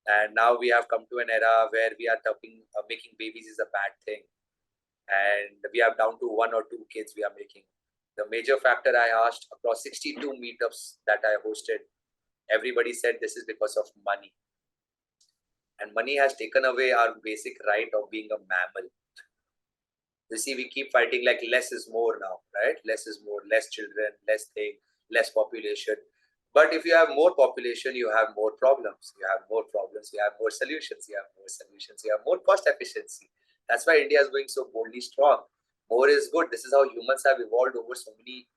And now we have come to an era where we are making babies is a bad thing. And we are down to 1 or 2 kids we are making. The major factor I asked across 62 meetups that I hosted, everybody said this is because of money. And money has taken away our basic right of being a mammal. You see, we keep fighting like less is more now, right? Less is more, less children, less thing, less population. But if you have more population, you have more problems. You have more problems, you have more solutions, you have more solutions, you have more cost efficiency. That's why India is going so boldly strong. More is good. This is how humans have evolved over so many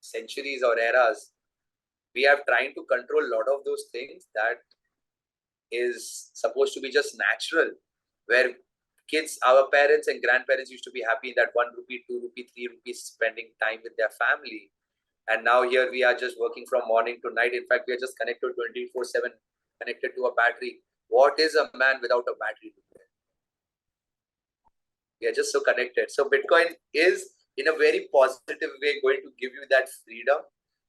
centuries or eras. We are trying to control a lot of those things that is supposed to be just natural, where kids, our parents and grandparents used to be happy that 1 rupee, 2 rupee, 3 rupees spending time with their family. And now here we are just working from morning to night. In fact, we are just connected 24/7, connected to a battery. What is a man without a battery today? We are just so connected. So Bitcoin is, in a very positive way, going to give you that freedom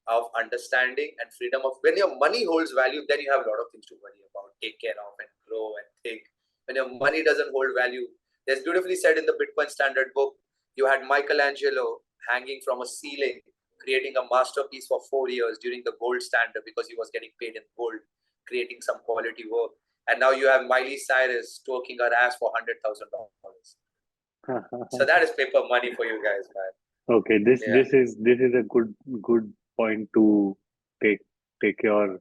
of understanding and freedom of, when your money holds value, then you have a lot of things to worry about, take care of and grow and think. When your money doesn't hold value, there's beautifully said in the Bitcoin Standard book, you had Michelangelo hanging from a ceiling, creating a masterpiece for 4 years during the gold standard because he was getting paid in gold, creating some quality work. And now you have Miley Cyrus twerking her ass for $100,000. So that is paper money for you guys, man. Okay, this Yeah. this is a good point to take your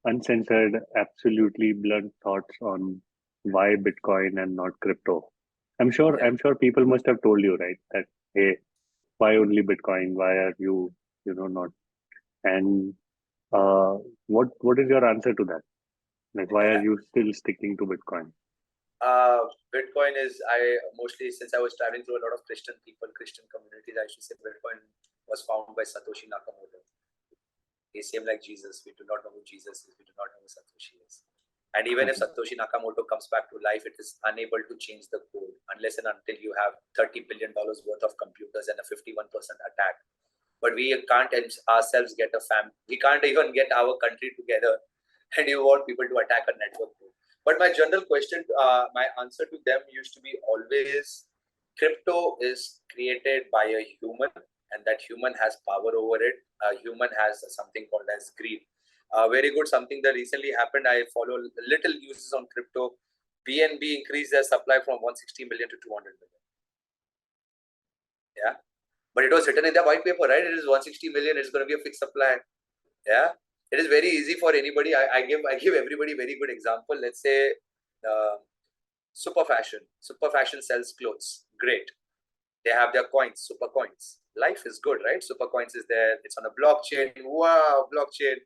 uncensored, absolutely blunt thoughts on why Bitcoin and not crypto. Yeah. I'm sure people must have told you, right, that hey, why only Bitcoin? Why are you not? And what is your answer to that? Like, why are Yeah. you still sticking to Bitcoin? Bitcoin is, I mostly, since I was traveling through a lot of Christian people, Christian communities, I should say Bitcoin was found by Satoshi Nakamoto. He seemed like Jesus. We do not know who Jesus is. We do not know who Satoshi is. And even if Satoshi Nakamoto comes back to life, it is unable to change the code unless and until you have $30 billion worth of computers and a 51% attack. But we can't ourselves get a we can't even get our country together, and you want people to attack a network code. But my general question, my answer to them used to be always, crypto is created by a human, and that human has power over it. A human has something called as greed. Very good, something that recently happened. I follow little uses on crypto. BNB increased their supply from 160 million to 200 million. Yeah. But it was written in the white paper, right? It is 160 million. It's going to be a fixed supply. Yeah. It is very easy for anybody. I give everybody very good example. Let's say super fashion. Super fashion sells clothes. Great. They have their coins, super coins. Life is good, right? Super coins is there. It's on a blockchain. Wow, blockchain.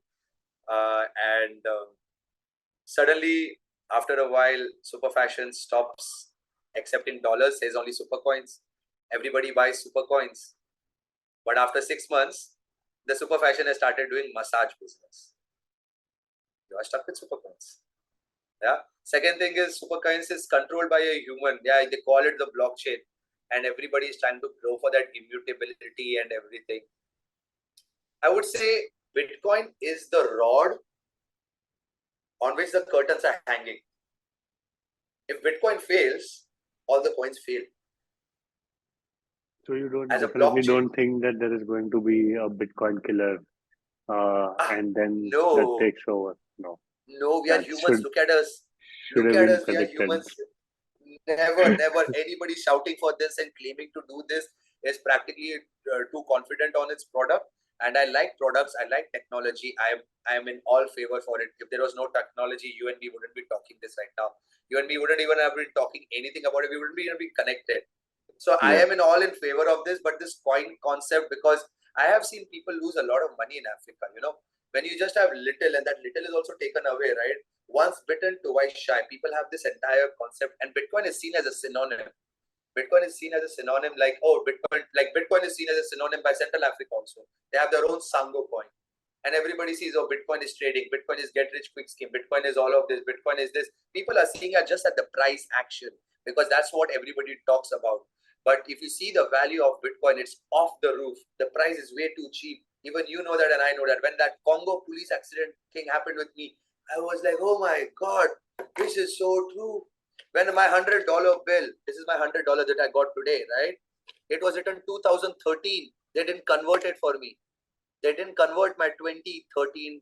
And suddenly, after a while, super fashion stops accepting dollars, says only super coins. Everybody buys super coins. But after 6 months, the super fashion has started doing massage business. You are stuck with super coins. Yeah. Second thing is, super coins is controlled by a human. Yeah, they call it the blockchain. And everybody is trying to go for that immutability and everything. I would say Bitcoin is the rod on which the curtains are hanging. If Bitcoin fails, all the coins fail. So you As a definitely blockchain, don't think that there is going to be a Bitcoin killer, and then that no, takes over. No, no, we are that humans. Look at us. should Look have at been us. We are predicted. humans. Never. Anybody shouting for this and claiming to do this is practically too confident on its product. And I like products. I like technology. I am in all favor for it. If there was no technology, you and me wouldn't be talking this right now. You and me wouldn't even have been talking anything about it. We wouldn't even be connected. So I Yeah. am in all in favor of this. But this coin concept, because I have seen people lose a lot of money in Africa. You know, when you just have little, and that little is also taken away, right? Once bitten, twice shy. People have this entire concept, and Bitcoin is seen as a synonym. Bitcoin is seen as a synonym, like, oh, Bitcoin is seen as a synonym by Central Africa also. They have their own Sango coin. And everybody sees, oh, Bitcoin is trading, Bitcoin is get rich quick scheme, Bitcoin is all of this, Bitcoin is this. People are seeing it just at the price action because that's what everybody talks about. But if you see the value of Bitcoin, it's off the roof. The price is way too cheap. Even you know that, and I know that. When that Congo police accident thing happened with me, I was like, oh my God, this is so true. When my $100 bill, this is my $100 that I got today, right? It was written 2013. They didn't convert it for me. They didn't convert my 2013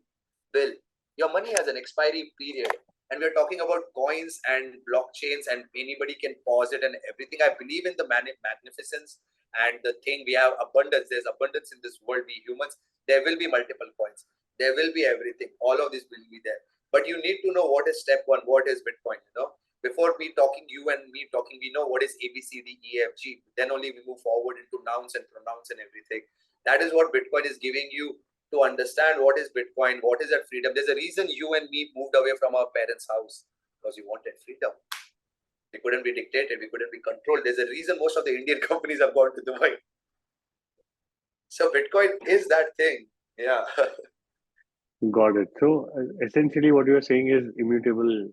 bill. Your money has an expiry period. and we're talking about coins and blockchains, and anybody can pause it and everything. I believe in the magnificence and the thing. We have abundance. There's abundance in this world. We humans, there will be multiple coins. There will be everything. All of this will be there. But you need to know what is step one, what is Bitcoin, Before we talking, you and me talking, we know what is A, B, C, D, E, F, G. Then only we move forward into nouns and pronouns and everything. That is what Bitcoin is giving you to understand what is Bitcoin, what is that freedom. There's a reason you and me moved away from our parents' house, because we wanted freedom. We couldn't be dictated, we couldn't be controlled. There's a reason most of the Indian companies have gone to Dubai. So Bitcoin is that thing. Yeah. Got it. So essentially, what you are saying is immutable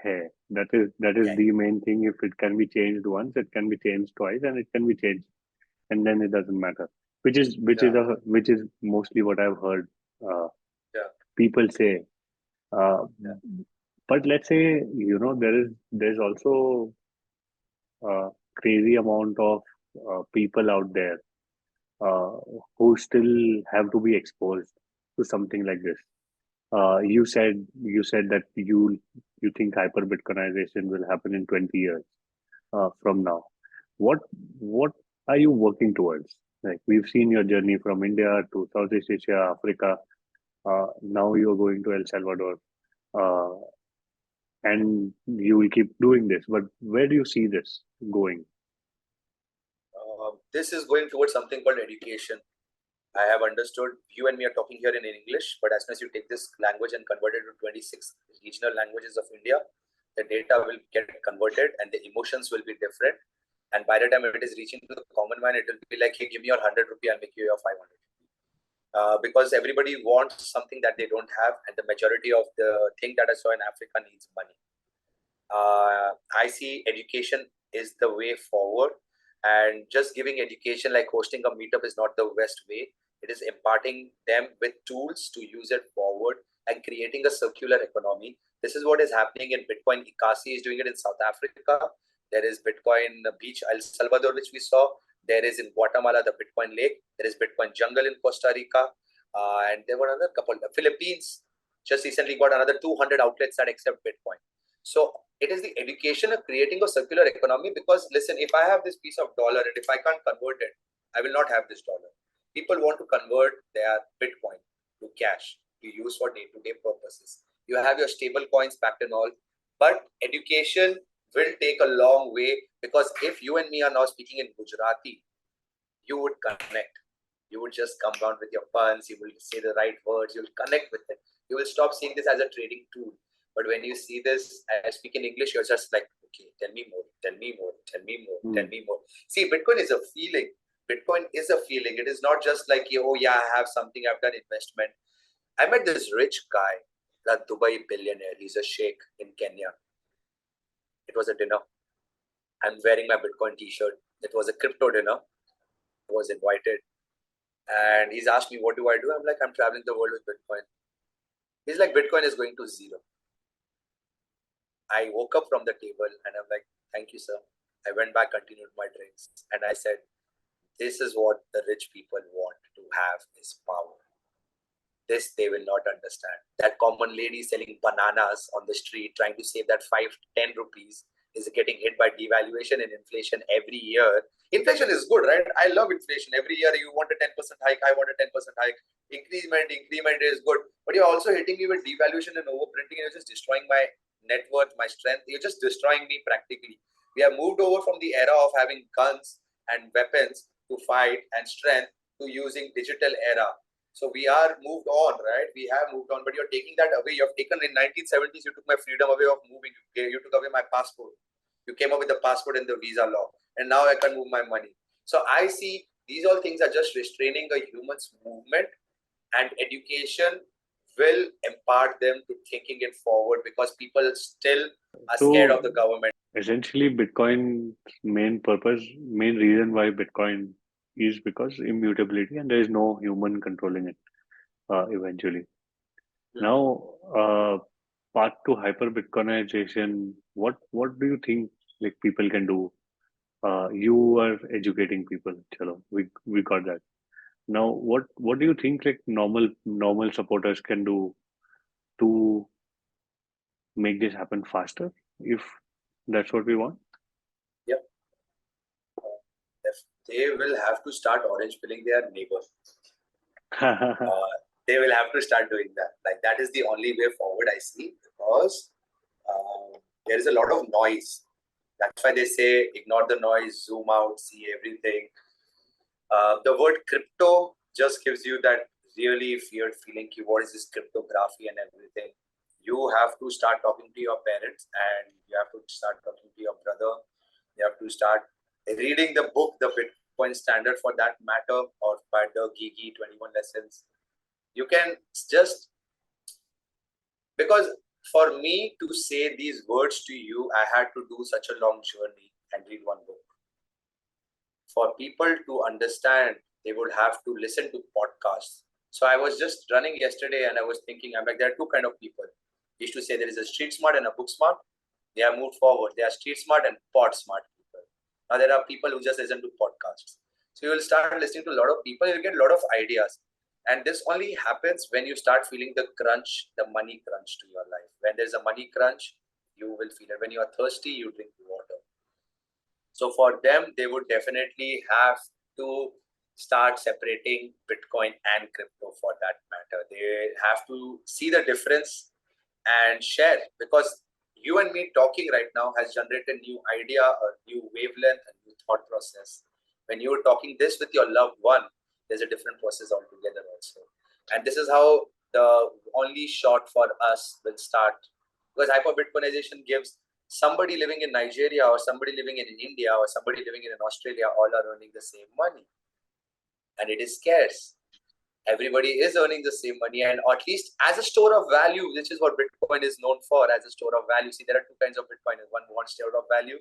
hai. That is Yeah. the main thing. If it can be changed once, it can be changed twice, and it can be changed, and then it doesn't matter. Which is mostly what I've heard uh, Yeah. people say. Uh, Yeah. but let's say there's also a crazy amount of people out there uh, who still have to be exposed to something like this. You said that you think hyper Bitcoinization will happen in 20 years from now. What what are you working towards? Like we've seen your journey from India to Southeast Asia, Africa. Now you're going to El Salvador, uh, and you will keep doing this. But where do you see this going? This is going towards something called education. I have understood you and me are talking here in English, but as soon as you take this language and convert it to 26 regional languages of India, the data will get converted and the emotions will be different. And by the time it is reaching to the common man, it will be like, hey, give me your 100 rupee, I'll make you your 500. Because everybody wants something that they don't have, and the majority of the thing that I saw in Africa needs money. I see education is the way forward, and just giving education like hosting a meetup is not the best way. It is imparting them with tools to use it forward and creating a circular economy. This is what is happening in Bitcoin. Ikasi is doing it in South Africa. There is Bitcoin Beach, El Salvador, which we saw. There is in Guatemala, the Bitcoin Lake. There is Bitcoin Jungle in Costa Rica. And there were another couple. The Philippines just recently got another 200 outlets that accept Bitcoin. So it is the education of creating a circular economy, because listen, if I have this piece of dollar and if I can't convert it, I will not have this dollar. People want to convert their Bitcoin to cash to use for day-to-day purposes. You have your stable coins backed and all, but education will take a long way, because if you and me are now speaking in Gujarati, you would connect. You would just come down with your puns, you will say the right words, you'll connect with it. You will stop seeing this as a trading tool. But when you see this, I speak in English, you're just like, okay, tell me more, tell me more, tell me more, tell me more. See, Bitcoin is a feeling. Bitcoin is a feeling. It is not just like, oh yeah, I have something, I've done investment. I met this rich guy, a Dubai billionaire. He's a sheikh in Kenya. It was a dinner. I'm wearing my Bitcoin t-shirt. It was a crypto dinner. I was invited. And he's asked me, what do I do? I'm like, I'm traveling the world with Bitcoin. He's like, Bitcoin is going to zero. I woke up from the table and I'm like, thank you, sir. I went back, continued my drinks. And I said, this is what the rich people want to have, is power. This they will not understand. That common lady selling bananas on the street, trying to save that 5-10 rupees, is getting hit by devaluation and inflation every year. Inflation is good, right? I love inflation. Every year you want a 10% hike, I want a 10% hike. Increment is good. But you're also hitting me with devaluation and overprinting, and you're just destroying my net worth, my strength. You're just destroying me practically. We have moved over from the era of having guns and weapons to fight and strength to using digital era. So we are moved on, right? We have moved on, but you're taking that away. You have taken in 1970s, you took my freedom away of moving. You took away my passport. You came up with the passport and the visa law, and now I can move my money. So I see these all things are just restraining a human's movement, and education will impart them to thinking it forward, because people still are scared of the government. Essentially, Bitcoin's main reason why Bitcoin is because immutability, and there is no human controlling it eventually. Now, path to hyper Bitcoinization, what do you think like people can do? You are educating people, chalo, we got that. Now, what do you think like normal supporters can do to make this happen faster if that's what we want? Yep. If they will have to start orange pilling their neighbor. They will have to start doing that. Like that is the only way forward I see, because there is a lot of noise. That's why they say ignore the noise, zoom out, see everything. The word crypto just gives you that really feared feeling. What is this cryptography and everything? You have to start talking to your parents, and you have to start talking to your brother. You have to start reading the book, the Bitcoin Standard for that matter, or by the Gigi 21 Lessons. You can just, because for me to say these words to you, I had to do such a long journey and read one book. For people to understand, they would have to listen to podcasts. So I was just running yesterday and I was thinking, I'm like, there are two kind of people. I used to say there is a street smart and a book smart. They have moved forward. They are street smart and pod smart people. Now there are people who just listen to podcasts. So you will start listening to a lot of people, you'll get a lot of ideas. And this only happens when you start feeling the crunch, the money crunch to your life. When there's a money crunch, you will feel it. When you are thirsty, you drink water. So for them, they would definitely have to start separating Bitcoin and crypto for that matter. They have to see the difference and share, because you and me talking right now has generated new idea, a new wavelength, a new thought process. When you're talking this with your loved one, there's a different process altogether also. And this is how the only shot for us will start, because hyper Bitcoinization gives somebody living in Nigeria or somebody living in India or somebody living in Australia, all are earning the same money. And it is scarce. Everybody is earning the same money, and at least as a store of value, which is what Bitcoin is known for, as a store of value. See, there are two kinds of Bitcoin. One wants store of value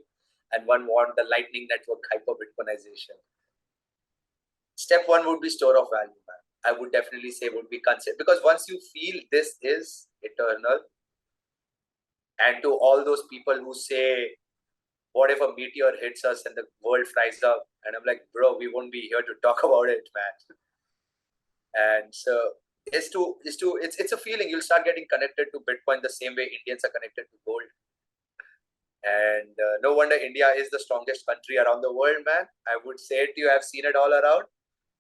and one wants the Lightning Network hyper Bitcoinization. Step one would be store of value, man. I would definitely say would be considered, because once you feel this is eternal, and to all those people who say, what if a meteor hits us and the world fries up? And I'm like, bro, we won't be here to talk about it, man. And so it's a feeling. You'll start getting connected to Bitcoin the same way Indians are connected to gold. And no wonder India is the strongest country around the world, man. I would say to you, I've seen it all around.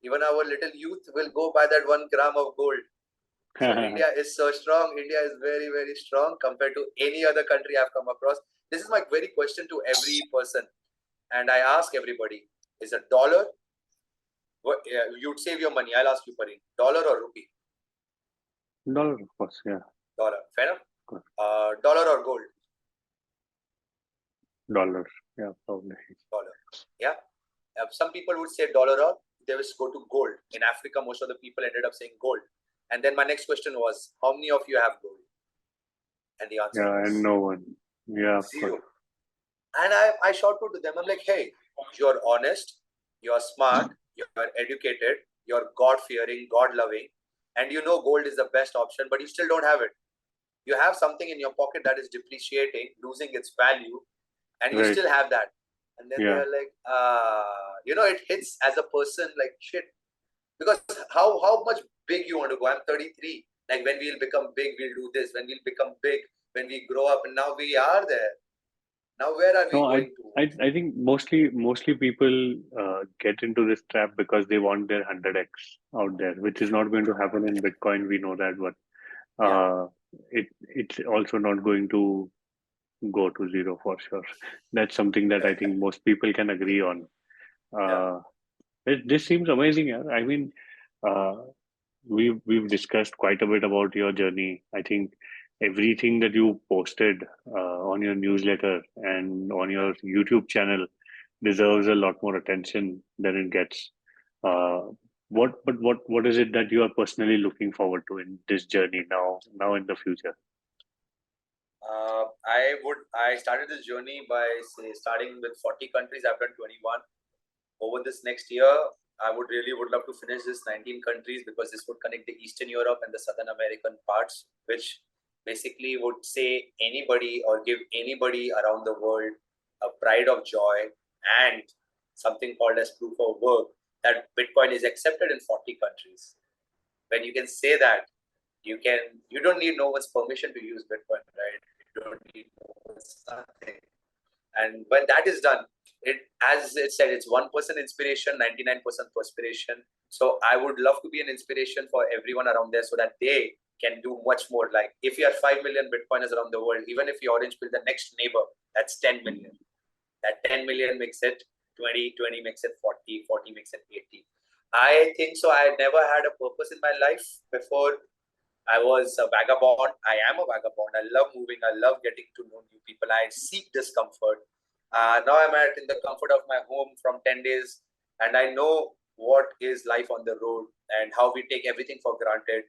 Even our little youth will go by that 1 gram of gold. So India is so strong. India is very, very strong compared to any other country I've come across. This is my very question to every person. And I ask everybody, is a dollar, you'd save your money. I'll ask you, Parin, dollar or rupee? Dollar, of course, yeah. Dollar, fair enough? Dollar or gold? Dollar, yeah, probably. Dollar, yeah. Some people would say dollar, or they will go to gold. In Africa, most of the people ended up saying gold. And then my next question was, how many of you have gold? And the answer was, and no one. Yeah, zero. And I shout out to them. I'm like, hey, you're honest, you're smart, you're educated, you're God-fearing, God-loving, and you know gold is the best option, but you still don't have it. You have something in your pocket that is depreciating, losing its value, and you still have that. And then they're like, it hits as a person like shit. Because how much big you want to go? I'm 33. Like when we'll become big, we'll do this. When we'll become big, when we grow up, and now we are there. Now where are we going to? I think mostly people get into this trap because they want their 100x out there, which is not going to happen in Bitcoin. We know that, but it's also not going to go to zero for sure. That's something that I think most people can agree on. This seems amazing, yeah. I mean, we've discussed quite a bit about your journey. I think everything that you posted on your newsletter and on your YouTube channel deserves a lot more attention than it gets. What is it that you are personally looking forward to in this journey now in the future? I started this journey by starting with 40 countries. I've done 21. Over this next year, I would love to finish this 19 countries, because this would connect the Eastern Europe and the Southern American parts, which basically would say anybody or give anybody around the world a pride of joy and something called as proof of work that Bitcoin is accepted in 40 countries. When you can say that, you don't need no one's permission to use Bitcoin, right? You don't need more. It's nothing. And when that is done, it, as it said, it's 1% inspiration, 99% perspiration. So I would love to be an inspiration for everyone around there so that they can do much more. Like if you have 5 million Bitcoiners around the world, even if you orange pill the next neighbor, that's 10 million. That 10 million makes it 20, 20 makes it 40, 40 makes it 80. I think so. I never had a purpose in my life before. I was a vagabond. I am a vagabond. I love moving. I love getting to know new people. I seek discomfort. Now I'm in the comfort of my home from 10 days, and I know what is life on the road and how we take everything for granted.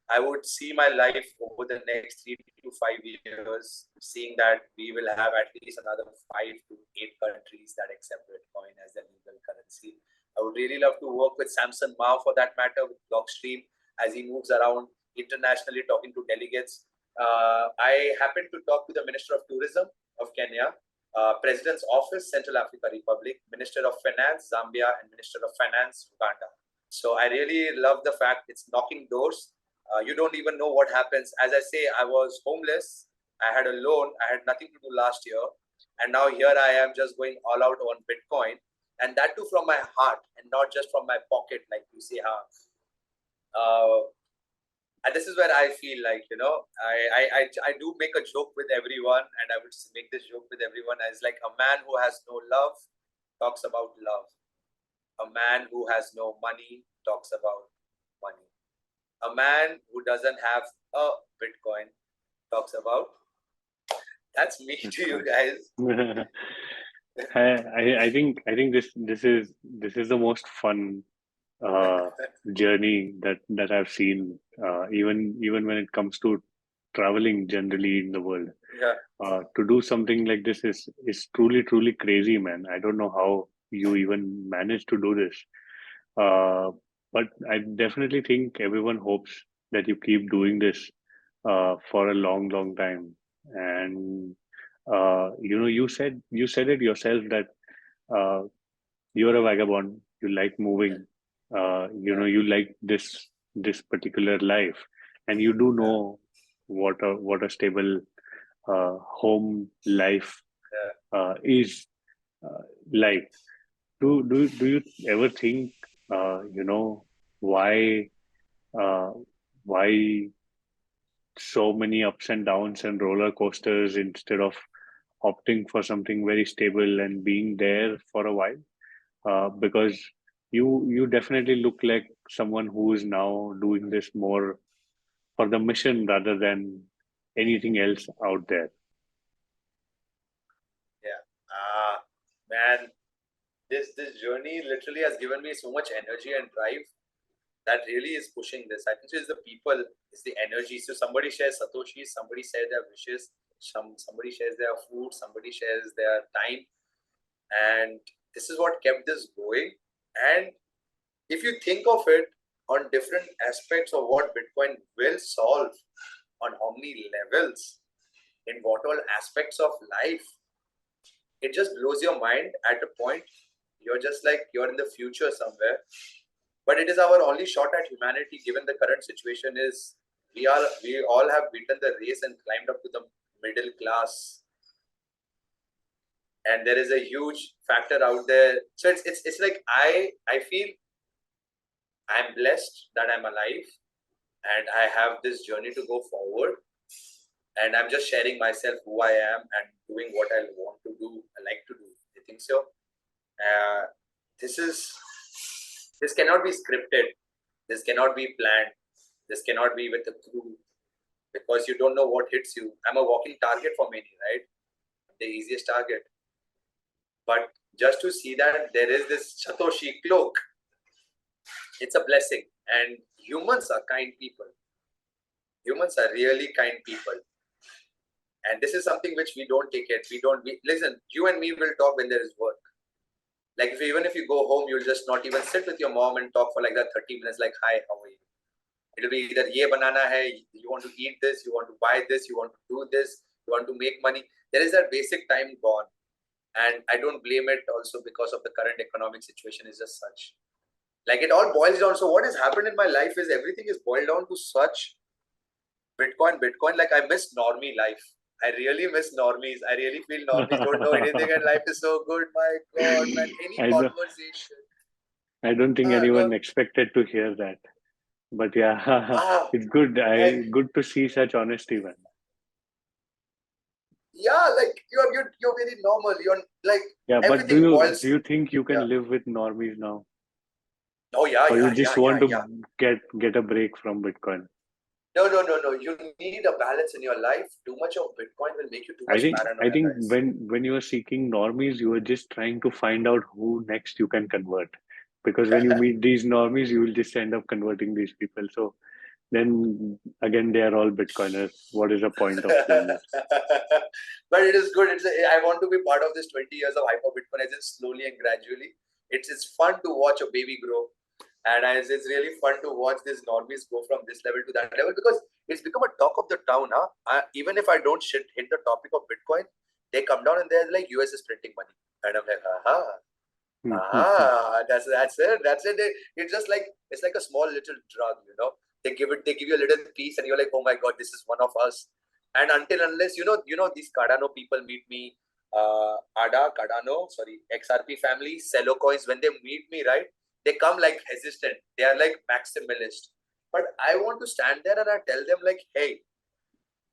I would see my life over the next 3 to 5 years, seeing that we will have at least another 5 to 8 countries that accept Bitcoin as their legal currency. I would really love to work with Samson Mao for that matter, with Blockstream, as he moves around internationally talking to delegates. I happened to talk to the Minister of Tourism of Kenya, President's Office, Central African Republic, Minister of Finance, Zambia, and Minister of Finance, Uganda. So I really love the fact it's knocking doors. You don't even know what happens. As I say, I was homeless. I had a loan. I had nothing to do last year. And now here I am just going all out on Bitcoin. And that too from my heart and not just from my pocket, like you say, and this is where I feel like, I do make a joke with everyone, and I would make this joke with everyone as like a man who has no love talks about love. A man who has no money talks about money. A man who doesn't have a Bitcoin talks about. That's me to you guys. I think this is the most fun journey that I've seen, even when it comes to traveling generally in the world. Yeah. To do something like this is truly crazy, man. I don't know how you even manage to do this. But I definitely think everyone hopes that you keep doing this for a long time. And you said it yourself that uh, you're a vagabond. You like moving. You like this particular life, and you do know what a stable home life is like. Do you ever think why uh, why so many ups and downs and roller coasters instead of opting for something very stable and being there for a while? Because you definitely look like someone who is now doing this more for the mission rather than anything else out there. Yeah. Man, this journey literally has given me so much energy and drive that really is pushing this. I think it's the people, it's the energy. So somebody shares Satoshi, somebody shares their wishes, somebody shares their food, somebody shares their time. And this is what kept this going. And if you think of it on different aspects of what Bitcoin will solve, on how many levels, in what all aspects of life, it just blows your mind at a point. You're just like, you're in the future somewhere. But it is our only shot at humanity, given the current situation is we all have beaten the race and climbed up to the middle class. And there is a huge factor out there. So it's like I feel I'm blessed that I'm alive and I have this journey to go forward. And I'm just sharing myself who I am and doing what I want to do, I like to do. I think so. This cannot be scripted. This cannot be planned. This cannot be with a crew because you don't know what hits you. I'm a walking target for many, right? The easiest target. But just to see that there is this Satoshi cloak, it's a blessing. And humans are kind people. Humans are really kind people. And this is something which we don't take it. Listen, you and me will talk when there is work. Like even if you go home, you'll just not even sit with your mom and talk for like that 30 minutes, like, hi, how are you? It'll be either ye banana hai, you want to eat this, you want to buy this, you want to do this, you want to make money. There is that basic time gone. And I don't blame it also because of the current economic situation is just such. Like it all boils down. So what has happened in my life is everything is boiled down to such Bitcoin. Like I miss normie life. I really miss normies. I really feel normies don't know anything and life is so good. My God, man, any I know. conversation. I don't think anyone No, expected to hear that. But yeah, ah, it's good. like, Good to see such honesty, man. yeah, like you're very normal. You're like Yeah, but everything do boils. you think you Yeah. can live with normies now, Oh yeah, or you yeah, just yeah, want yeah, to yeah. get a break from Bitcoin? No, no, no, no. You need a balance in your life. Too much of Bitcoin will make you too much I paranoia, think guys. when you are seeking normies, you are just trying to find out who next you can convert. Because when you meet these normies, you will just end up converting these people. So then again, they are all Bitcoiners. What is the point of doing that? But it is good. I want to be part of this 20 years of hyper Bitcoinization slowly and gradually. It's fun to watch a baby grow. And it's really fun to watch these normies go from this level to that level because it's become a talk of the town. Huh? Even if I don't hit the topic of Bitcoin, they come down and they're like, US is printing money. And I'm like, aha, that's it. That's it. It's just like it's like a small little drug, you know. They give you a little piece, and you're like, oh my god, this is one of us. And unless these Cardano people meet me, Ada Cardano, sorry, XRP family, Cello coins. When they meet me, right, they come like hesitant. They are like maximalist. But I want to stand there and I tell them like, hey,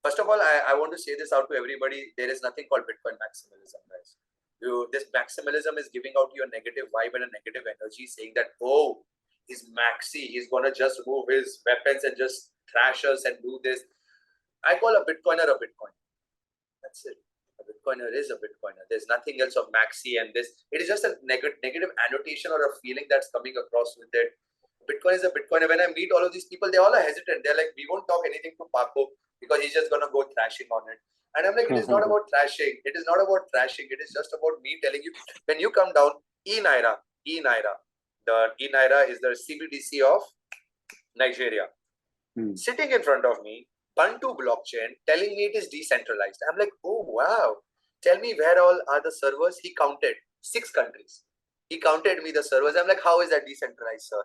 first of all, I want to say this out to everybody. There is nothing called Bitcoin maximalism, guys. This maximalism is giving out you a negative vibe and a negative energy, saying that, oh, he's maxi, he's gonna just move his weapons and just trash us and do this. I call a Bitcoiner a Bitcoin. That's it. A Bitcoiner is a Bitcoiner. There's nothing else of maxi and this. It is just a negative annotation or a feeling that's coming across with it. Bitcoin is a Bitcoiner. When I meet all of these people, they all are hesitant. They're like, we won't talk anything to Paco because he's just gonna go thrashing on it. And I'm like, it is not about thrashing. It is not about thrashing. It is just about me telling you. When you come down, E Naira. The E Naira is the CBDC of Nigeria. Sitting in front of me, Bantu blockchain, telling me it is decentralized. I'm like, oh wow. Tell me where all are the servers? He counted 6 countries. He counted me the servers. I'm like, how is that decentralized, sir?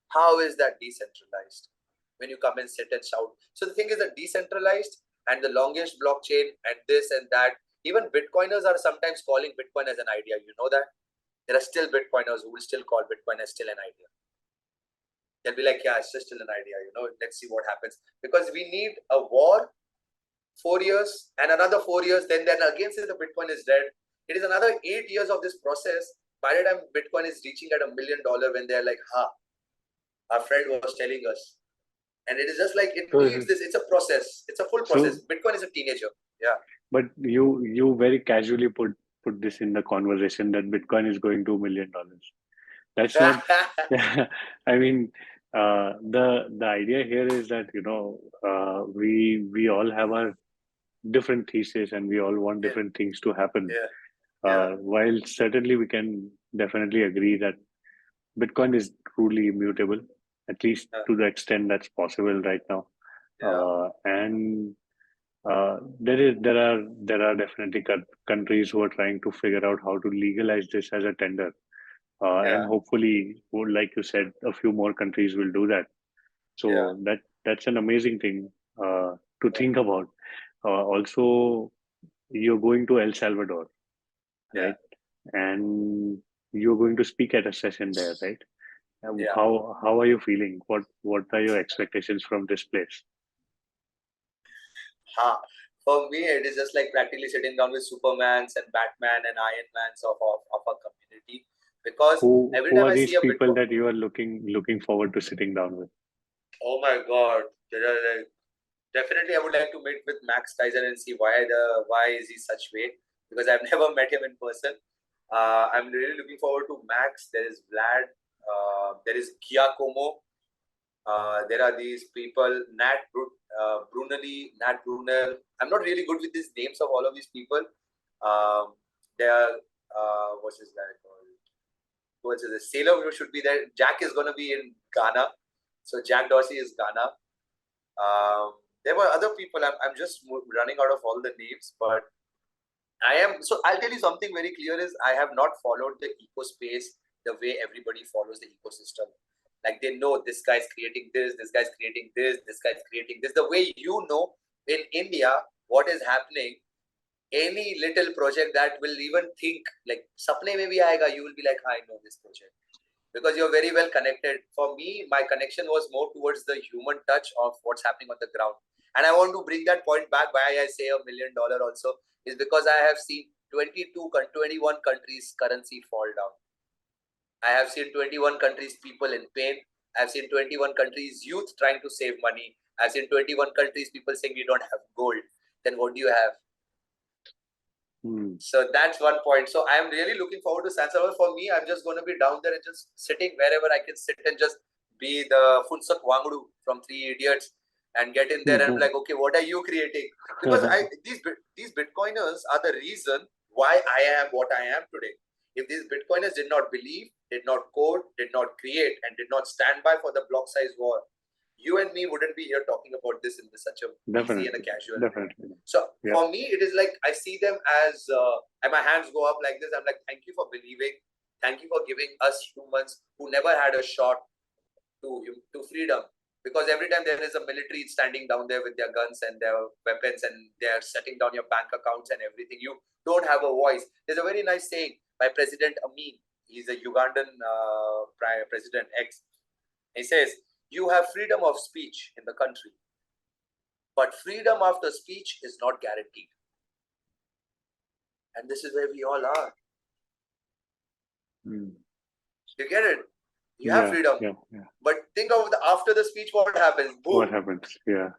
How is that decentralized? When you come and sit and shout. So the thing is that decentralized and the longest blockchain and this and that. Even Bitcoiners are sometimes calling Bitcoin as an idea. You know that? There are still Bitcoiners who will still call Bitcoin as still an idea. They'll be like, yeah, it's just still an idea, let's see what happens. Because we need a war, 4 years, and another 4 years, then again since the Bitcoin is dead, it is another 8 years of this process. By the time Bitcoin is reaching at $1 million, when they're like, our friend was telling us. And it is just like, it needs this, it's a process. It's a full process. Bitcoin is a teenager. Yeah. But you very casually put this in the conversation that Bitcoin is going to $1 million. That's not. I mean, the idea here is that we all have our different thesis and we all want different things to happen. While certainly we can definitely agree that Bitcoin is truly immutable, at least to the extent that's possible right now. And there are definitely countries who are trying to figure out how to legalize this as a tender, and hopefully, like you said, a few more countries will do that. So that's an amazing thing to think about. Also, you're going to El Salvador, right? And you're going to speak at a session there, right? How are you feeling? What are your expectations from this place? For me, it is just like practically sitting down with Supermans and Batman and Iron Mans of our community. Because every Who time are I these see a people Bitcoin, that you are looking forward to sitting down with? oh my God, there are definitely I would like to meet with Max Tyson and see why is he such way, because I've never met him in person. I'm really looking forward to Max. There is Vlad. There is Giacomo. There are these people, Nat Brunel. I'm not really good with these names of all of these people. There are, what's his guy called? What's the Sailor should be there. Jack is going to be in Ghana. So Jack Dorsey is Ghana. There were other people. I'm just running out of all the names, but so I'll tell you something very clear is I have not followed the eco space the way everybody follows the ecosystem. Like they know this guy's creating this guy's creating this guy's creating this. The way in India, what is happening any little project that will even think like sapne mein bhi aayega, you will be like, I know this project because you're very well connected. For me, my connection was more towards the human touch of what's happening on the ground. And I want to bring that point back. Why I say $1 million also is because I have seen 21 countries currency fall down. I have seen 21 countries people in pain. I've seen 21 countries youth trying to save money. I've seen 21 countries people saying we don't have gold. Then what do you have? So that's one point. So I'm really looking forward to San Salvador. For me, I'm just going to be down there and just sitting wherever I can sit and just be the Funsak Wangdu from Three Idiots and get in there and be like, okay, what are you creating? Because these Bitcoiners are the reason why I am what I am today. If these Bitcoiners did not believe, did not code, did not create, and did not stand by for the block size war, you and me wouldn't be here talking about this in such a easy and a casual way. So for me, it is like I see them as, and my hands go up like this. I'm like, thank you for believing. Thank you for giving us humans who never had a shot to freedom. Because every time there is a military standing down there with their guns and their weapons and they're setting down your bank accounts and everything, you don't have a voice. There's a very nice saying by President Amin. He's a Ugandan President X. He says, you have freedom of speech in the country, but freedom after speech is not guaranteed. And this is where we all are. You get it? You have freedom. But think of after the speech, what happens? Boom. What happens? Yeah.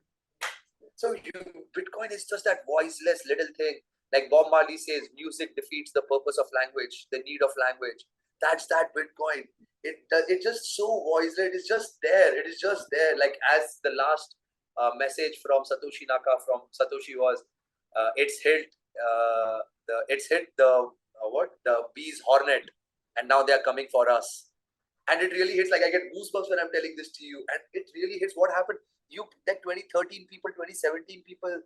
So Bitcoin is just that voiceless little thing. Like Bob Marley says, music defeats the purpose of language, the need of language. That's that Bitcoin. It's just so voiceless. It is just there. It is just there. Like as the last message from Satoshi Naka from Satoshi was, it's hit the bee's hornet, and now they are coming for us. And it really hits. Like I get goosebumps when I'm telling this to you, and it really hits. What happened? That 2013 people, 2017 people,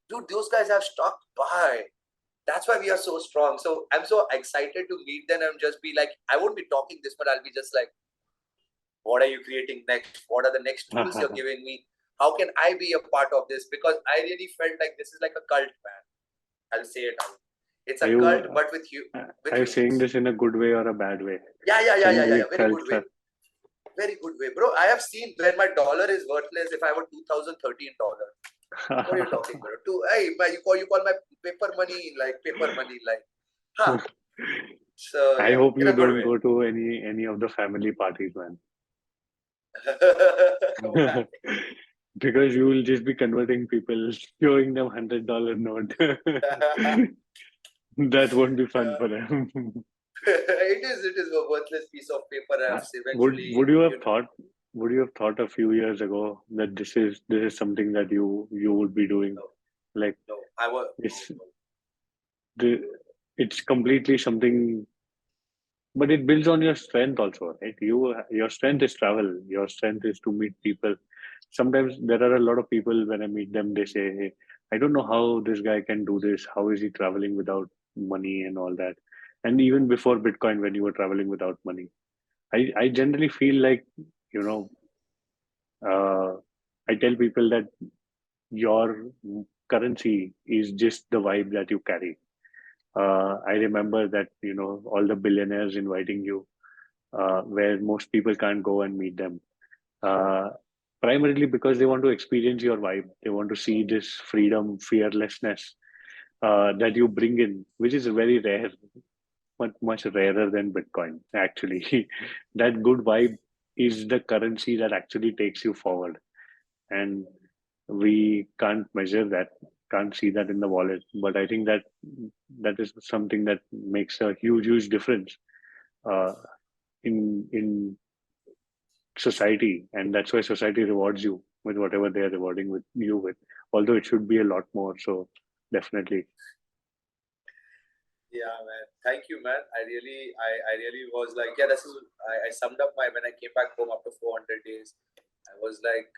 dude, those guys have stuck by. That's why we are so strong. So I'm so excited to meet them and just be like, I won't be talking this, but I'll be just like, what are you creating next? What are the next tools you're giving me? How can I be a part of this? Because I really felt like this is like a cult, man. I'll say it out. It's a cult, but with you. Are you saying this in a good way or a bad way? Yeah. Very good way. Very good way, bro. I have seen when my dollar is worthless if I have a 2013 dollar. What are you talking about? Hey, you call my paper money like, huh? So I hope you don't go to any of the family parties, man. Because you will just be converting people, showing them $100 note. That won't be fun for them. It is a worthless piece of paper. Eventually, would you have thought a few years ago that this is something that you would be doing? No, I was. It's completely something, but it builds on your strength also, right? Your strength is travel. Your strength is to meet people. Sometimes there are a lot of people, when I meet them, they say, hey, I don't know how this guy can do this. How is he traveling without money and all that? And even before Bitcoin, when you were traveling without money, I generally feel like, I tell people that your currency is just the vibe that you carry. I remember that, all the billionaires inviting you, where most people can't go and meet them. Primarily because they want to experience your vibe. They want to see this freedom, fearlessness that you bring in, which is very rare, much rarer than Bitcoin, actually. That good vibe is the currency that actually takes you forward. And we can't measure that, can't see that in the wallet. But I think that is something that makes a huge difference in society, and that's why society rewards you with whatever they are rewarding with you with. Although it should be a lot more. So definitely. Yeah, man. Thank you, man. I really was like, yeah, this is. I summed up when I came back home after 400 days. I was like,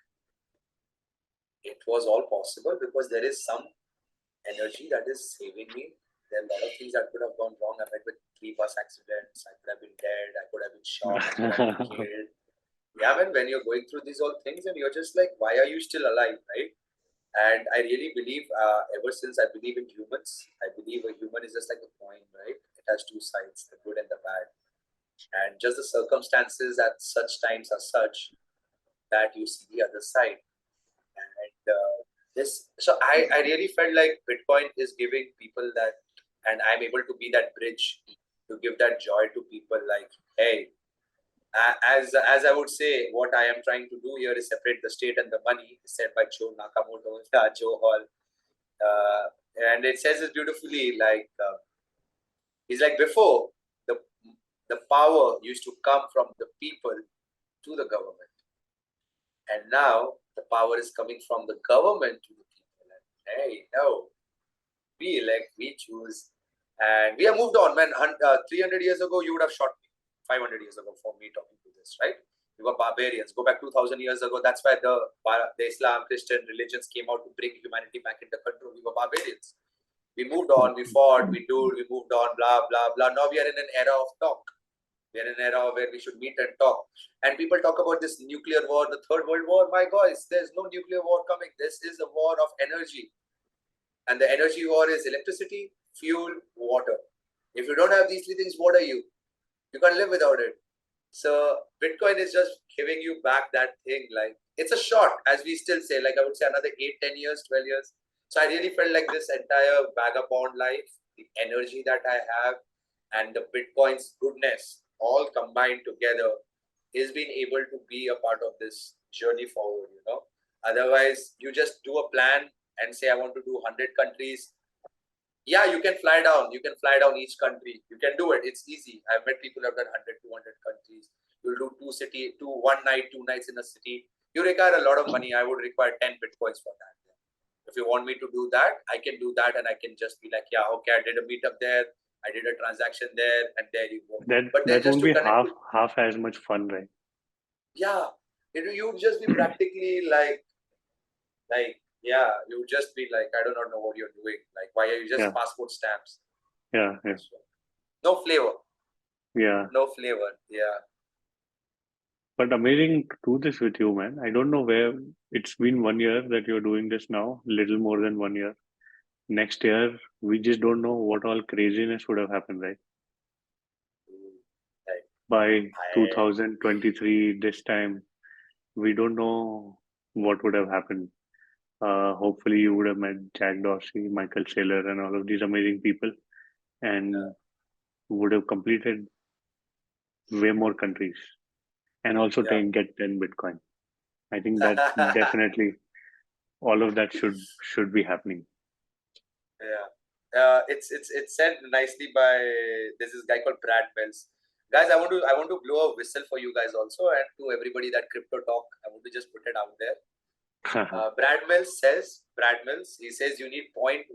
it was all possible because there is some energy that is saving me. There are a lot of things that could have gone wrong. I met with 3 bus accidents. I could have been dead. I could have been shot. I could have been killed. Yeah, man. When you're going through these all things and you're just like, why are you still alive, right? And I really believe, ever since I believe in humans, I believe a human is just like a coin, right? It has two sides, the good and the bad. And just the circumstances at such times are such that you see the other side. And I really felt like Bitcoin is giving people that, and I'm able to be that bridge to give that joy to people. Like, hey, as I would say, what I am trying to do here is separate the state and the money, said by Joe Nakamoto, Joe Hall, and it says it beautifully. Like he's like, before the the power used to come from the people to the government, and now the power is coming from the government to the people. And hey, no, we elect, we choose, and we have moved on. Man, 300 years ago, you would have shot me. 500 years ago, for me talking to this, right? We were barbarians. Go back 2,000 years ago. That's why the Islam, Christian religions came out to bring humanity back into control. We were barbarians. We moved on. We fought. We moved on. Blah blah blah. Now we are in an era of talk. We are in an era where we should meet and talk. And people talk about this nuclear war, the Third World War. My guys, there's no nuclear war coming. This is a war of energy. And the energy war is electricity, fuel, water. If you don't have these three things, what are you? You can't live without it. So Bitcoin is just giving you back that thing. Like, it's a shot, as we still say. Like, I would say another 8, 10 years, 12 years. So I really felt like this entire vagabond life, the energy that I have, and the Bitcoin's goodness all combined together is being able to be a part of this journey forward, you know. Otherwise, you just do a plan and say, I want to do 100 countries. Yeah, you can fly down. You can fly down each country. You can do it. It's easy. I've met people who have done 100, 200 countries. You'll do 1 night, 2 nights in a city. You require a lot of money. I would require 10 Bitcoins for that. If you want me to do that, I can do that, and I can just be like, yeah, okay, I did a meetup there. I did a transaction there, and there you go. But then That just won't to be connect half as much fun, right? yeah, you would just be practically like yeah, you would just be like, I do not know what you're doing. Like, why are you just passport stamps? Yeah. No flavor. Yeah. No flavor. Yeah. But amazing to do this with you, man. I don't know where it's been 1 year that you're doing this now, little more than 1 year. Next year, we just don't know what all craziness would have happened, right? Like, By 2023, this time, we don't know what would have happened. Hopefully, you would have met Jack Dorsey, Michael Saylor, and all of these amazing people, and would have completed way more countries, and also get 10 Bitcoin. I think that definitely all of that should be happening. Yeah. It's said nicely by this guy called Brad Mills. Guys, I want to blow a whistle for you guys also, and to everybody that crypto talk. I want to just put it out there. Brad Mills, he says you need 0.13347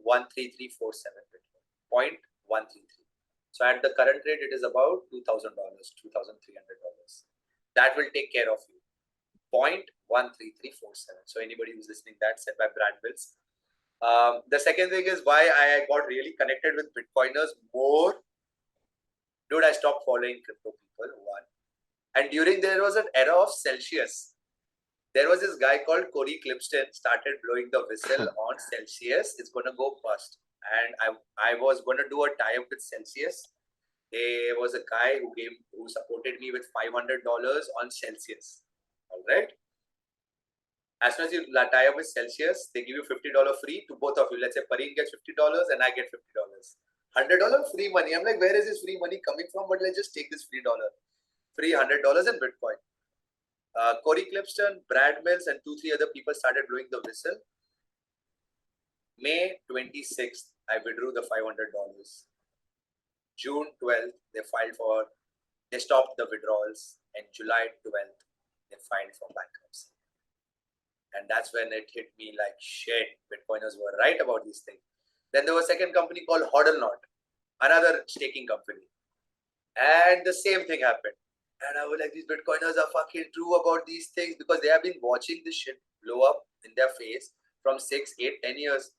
Bitcoin. 0.133. So at the current rate, it is about $2,000, $2,300. That will take care of you. 0.13347. So anybody who's listening, that's said by Brad Mills. The second thing is why I got really connected with Bitcoiners more. Dude, I stopped following crypto people, one. And during there was an era of Celsius. There was this guy called Corey Clipston started blowing the whistle on Celsius. It's going to go bust. And I was going to do a tie-up with Celsius. There was a guy who supported me with $500 on Celsius. All right. As soon as you tie up with Celsius, they give you $50 free to both of you. Let's say Pareen gets $50 and I get $50. $100 free money. I'm like, where is this free money coming from? But let's just take this free $100 in Bitcoin. Corey Clipston, Brad Mills, and 2-3 other people started blowing the whistle. May 26th, I withdrew the $500. June 12th, they stopped the withdrawals, and July 12th, they filed for bankruptcy. And that's when it hit me like, shit, Bitcoiners were right about these things. Then there was a second company called HODLNOT, another staking company. And the same thing happened. And I was like, these Bitcoiners are fucking true about these things because they have been watching this shit blow up in their face from 6, 8, 10 years.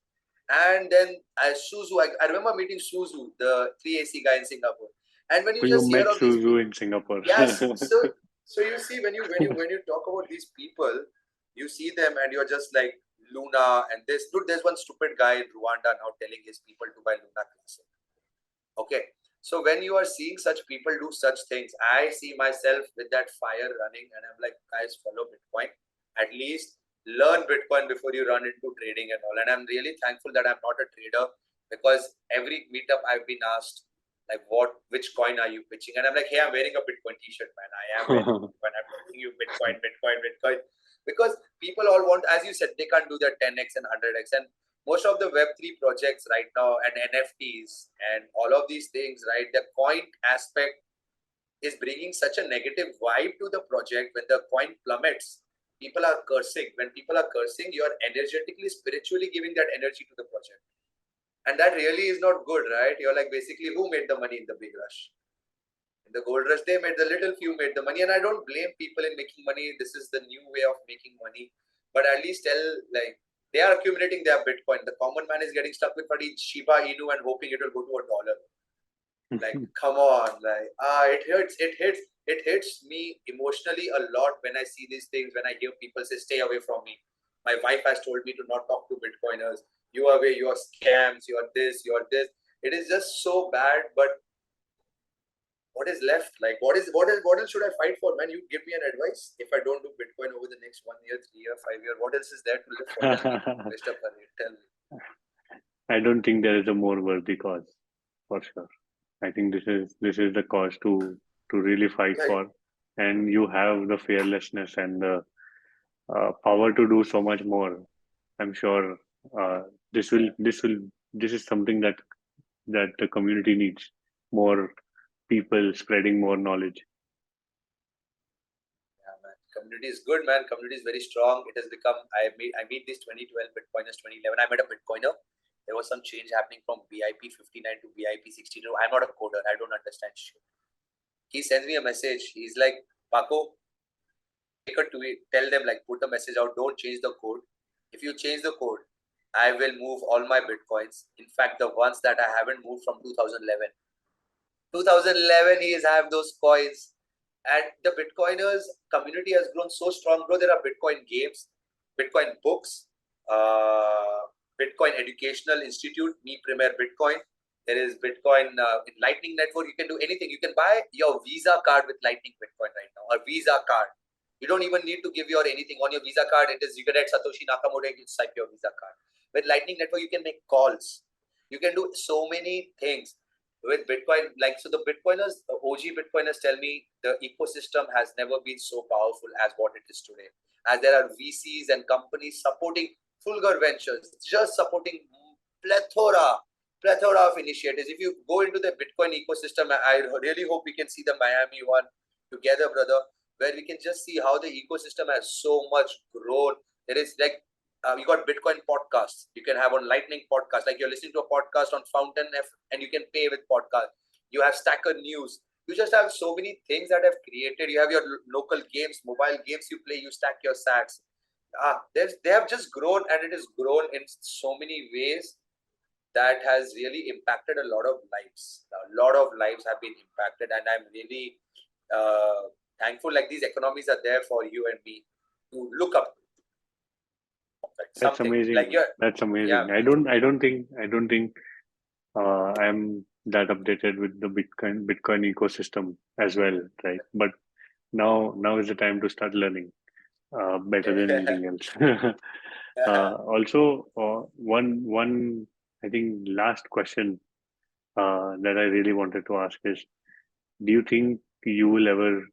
And then Suzu, I remember meeting Suzu, the 3AC guy in Singapore. And when you just hear of these Suzu in Singapore. Yes. So you see when you talk about these people, you see them and you're just like Luna and this. Dude, there's one stupid guy in Rwanda now telling his people to buy Luna Classic. Okay. So when you are seeing such people do such things, I see myself with that fire running and I'm like, guys, follow Bitcoin. At least learn Bitcoin before you run into trading and all. And I'm really thankful that I'm not a trader, because every meetup I've been asked, like, which coin are you pitching? And I'm like, hey, I'm wearing a Bitcoin t-shirt, man. I am wearing Bitcoin. I'm telling you Bitcoin, Bitcoin, Bitcoin. Because people all want, as you said, they can't do their 10x and 100x. And most of the Web3 projects right now and NFTs and all of these things, right, the coin aspect is bringing such a negative vibe to the project. When the coin plummets, people are cursing. When people are cursing, you're energetically, spiritually giving that energy to the project. And that really is not good, right? You're like, basically, who made the money in the big rush? In the gold rush, they made, the little few made the money. And I don't blame people in making money. This is the new way of making money. But at least tell, like, they are accumulating their Bitcoin. The common man is getting stuck with bloody Shiba Inu and hoping it will go to $1. Like, come on, like, it hits me emotionally a lot when I see these things, when I hear people say, stay away from me. My wife has told me to not talk to Bitcoiners. You are away, you are scams, you are this, you are this. It is just so bad, but what is left? Like, what else should I fight for, man? You give me an advice. If I don't do Bitcoin over the next 1 year, 3 year, 5 year, what else is there to live for? Tell me. I don't think there is a more worthy cause, for sure. I think this is the cause to really fight Yeah, for, and you have the fearlessness and the power to do so much more. I'm sure this is something that the community needs, more people spreading more knowledge. yeah, man. Community is good, man. Community is very strong. It has become. I meet these 2012 Bitcoiners, 2011. I met a Bitcoiner. There was some change happening from BIP 59 to BIP 62. I'm not a coder. I don't understand shit. He sends me a message. He's like, Paco, take a tweet. Tell them, like, put the message out. Don't change the code. If you change the code, I will move all my Bitcoins. In fact, the ones that I haven't moved from 2011. 2011, he is have those coins. And the Bitcoiners community has grown so strong, bro. There are Bitcoin games, Bitcoin books, Bitcoin Educational Institute, Me Premier Bitcoin. There is Bitcoin in Lightning Network. You can do anything. You can buy your Visa card with Lightning Bitcoin right now, or Visa card. You don't even need to give your anything on your Visa card. It is, you can add Satoshi Nakamoto and you swipe your Visa card. With Lightning Network, you can make calls. You can do so many things with Bitcoin. Like, so the Bitcoiners, the OG Bitcoiners tell me the ecosystem has never been so powerful as what it is today. As there are VCs and companies supporting Fulgur Ventures, just supporting plethora of initiatives. If you go into the Bitcoin ecosystem, I really hope we can see the Miami one together, brother, where we can just see how the ecosystem has so much grown. There is like, you got Bitcoin podcasts. You can have on Lightning podcast, like you're listening to a podcast on Fountain F, and you can pay with podcast. You have Stacker News. You just have so many things that have created. You have your local games, mobile games you play. You stack your sats. They have just grown, and it has grown in so many ways that has really impacted a lot of lives. A lot of lives have been impacted, and I'm really thankful. Like, these economies are there for you and me to look up. Like That's something like amazing. you're, That's yeah, amazing. I don't think I'm that updated with the Bitcoin ecosystem as well, right? But now is the time to start learning better than anything else. Also, one I think last question that I really wanted to ask is: do you think you will ever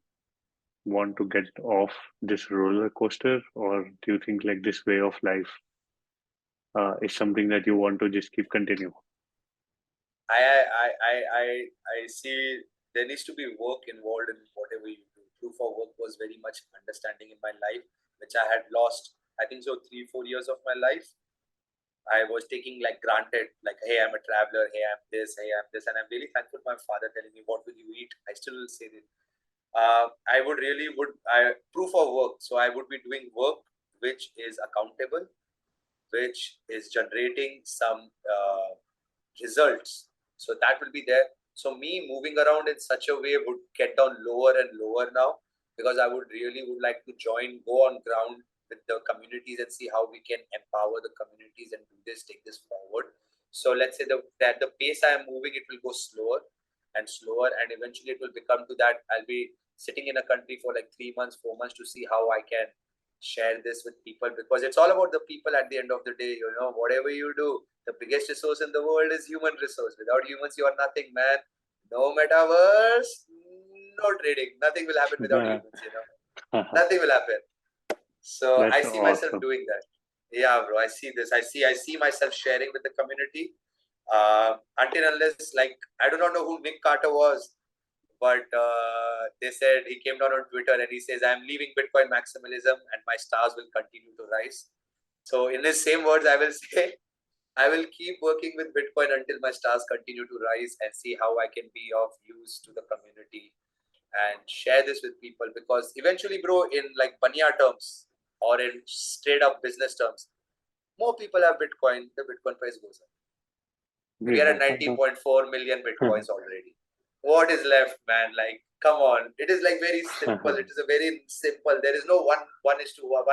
want to get off this roller coaster, or do you think like this way of life is something that you want to just keep continue? I see there needs to be work involved in whatever you do. Proof of work was very much understanding in my life, which I had lost. I think so 3-4 years of my life. I was taking like granted, like, hey, I'm a traveler, hey, I'm this, hey, I'm this, and I'm really thankful for my father telling me, what will you eat? I still will say this. I would really proof of work. So I would be doing work which is accountable, which is generating some results. So that will be there. So me moving around in such a way would get down lower and lower now, because I would like to go on ground, with the communities and see how we can empower the communities and do this, take this forward. So let's say that the pace I am moving, it will go slower and slower, and eventually it will become to that I'll be sitting in a country for like 3 months, 4 months to see how I can share this with people, because it's all about the people at the end of the day. Whatever you do, the biggest resource in the world is human resource. Without humans, you are nothing, man. No metaverse, no trading. Nothing will happen without humans. Nothing will happen. So I That's see myself awesome. doing that. Yeah, bro. I see this. I see myself sharing with the community. Until unless, like, I do not know who Nick Carter was, but they said he came down on Twitter and he says, "I'm leaving Bitcoin maximalism and my stars will continue to rise." So in his same words, I will say, I will keep working with Bitcoin until my stars continue to rise and see how I can be of use to the community and share this with people, because eventually, bro, in like banya terms or in straight up business terms, more people have Bitcoin, the Bitcoin price goes up. We are at 19.4 million Bitcoins already. What is left, man? Like, come on. It is like very simple. It is a very simple. There is no one is to one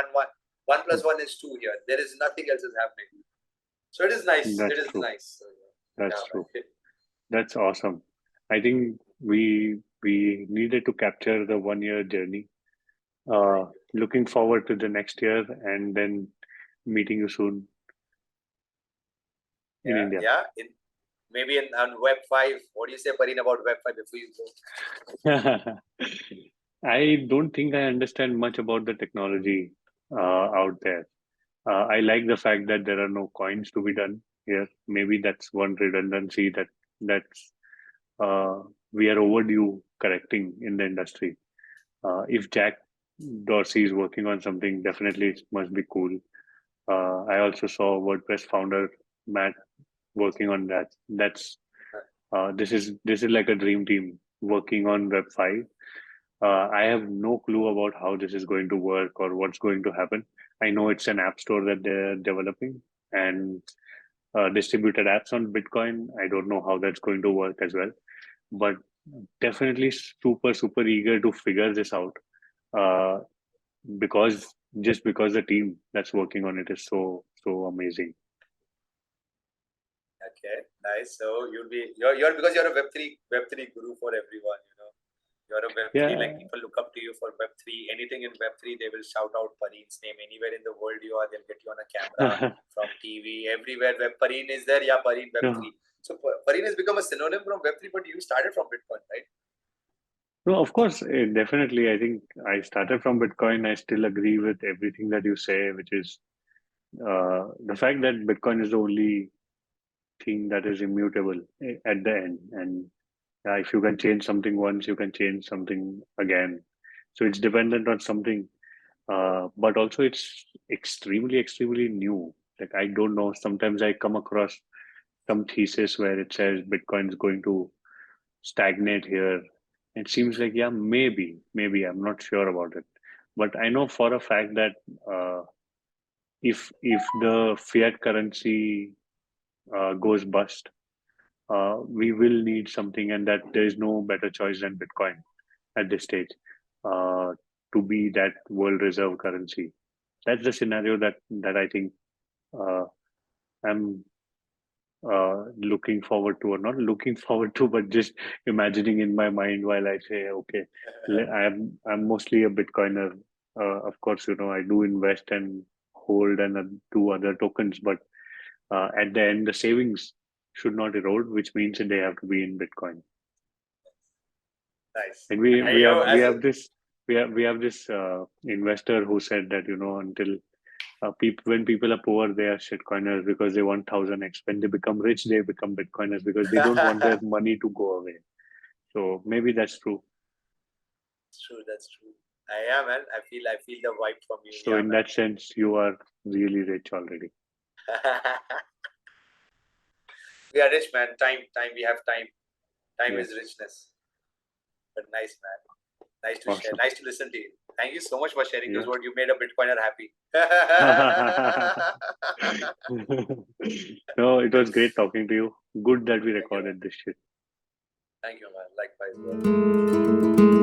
plus one is two here. There is nothing else is happening. So it is nice. It That's is true. nice. So, That's yeah, true. man. That's awesome. I think we needed to capture the 1 year journey. Looking forward to the next year and then meeting you soon in Yeah, India. yeah. Maybe on Web 5. What do you say, Parin, about Web 5 before you go? I don't think I understand much about the technology out there. I like the fact that there are no coins to be done here. Maybe that's one redundancy that's we are overdue correcting in the industry. If Jack Dorsey is working on something, definitely it must be cool. I also saw WordPress founder Matt working on that. That's this is like a dream team working on Web 5. I have no clue about how this is going to work or what's going to happen. I know it's an app store that they're developing and distributed apps on Bitcoin. I don't know how that's going to work as well, but definitely super eager to figure this out. Uh, because just because the team that's working on it is so amazing. Okay, nice. So you're because you're a Web3 guru for everyone. You're a Web3, like Yeah. people look up to you for Web3. Anything in Web3, they will shout out Parin's name. Anywhere in the world you are, they'll get you on a camera, from TV, everywhere. Web Parin is there, yeah, Parin No, Web3. So Parin has become a synonym from Web3, but you started from Bitcoin, right? no, of course, definitely. I think I started from Bitcoin. I still agree with everything that you say, which is the fact that Bitcoin is the only thing that is immutable at the end. And if you can change something once, you can change something again. So it's dependent on something, but also it's extremely new. Like I don't know. Sometimes I come across some thesis where it says Bitcoin is going to stagnate here. It seems like, yeah, maybe I'm not sure about it, but I know for a fact that if the fiat currency goes bust, we will need something, and that there is no better choice than Bitcoin at this stage uh, to be that world reserve currency. That's the scenario that I think uh, I'm looking forward to, or not looking forward to, but just imagining in my mind while I say, okay, I'm mostly a Bitcoiner. Of course, I do invest and hold and do other tokens, but at the end, the savings should not erode, which means that they have to be in Bitcoin. Nice. And we And we have we as have this we have this investor who said that until people when people are poor they are shitcoiners because they want 1000x. When they become rich, they become Bitcoiners because they don't want their money to go away. So maybe that's true. true, that's true. Yeah, man. I feel the vibe from you. So Yeah, in man. that sense, you are really rich already. We are rich, man. Time. We have time. Time is Yes, richness. But nice, man. Nice to share. awesome. Nice to listen to you. Thank you so much for sharing those Yeah. words. You made a Bitcoiner happy. No, it was great talking to you. Good that we Thank you, man. recorded this shit. Thank you, man. Likewise, bro.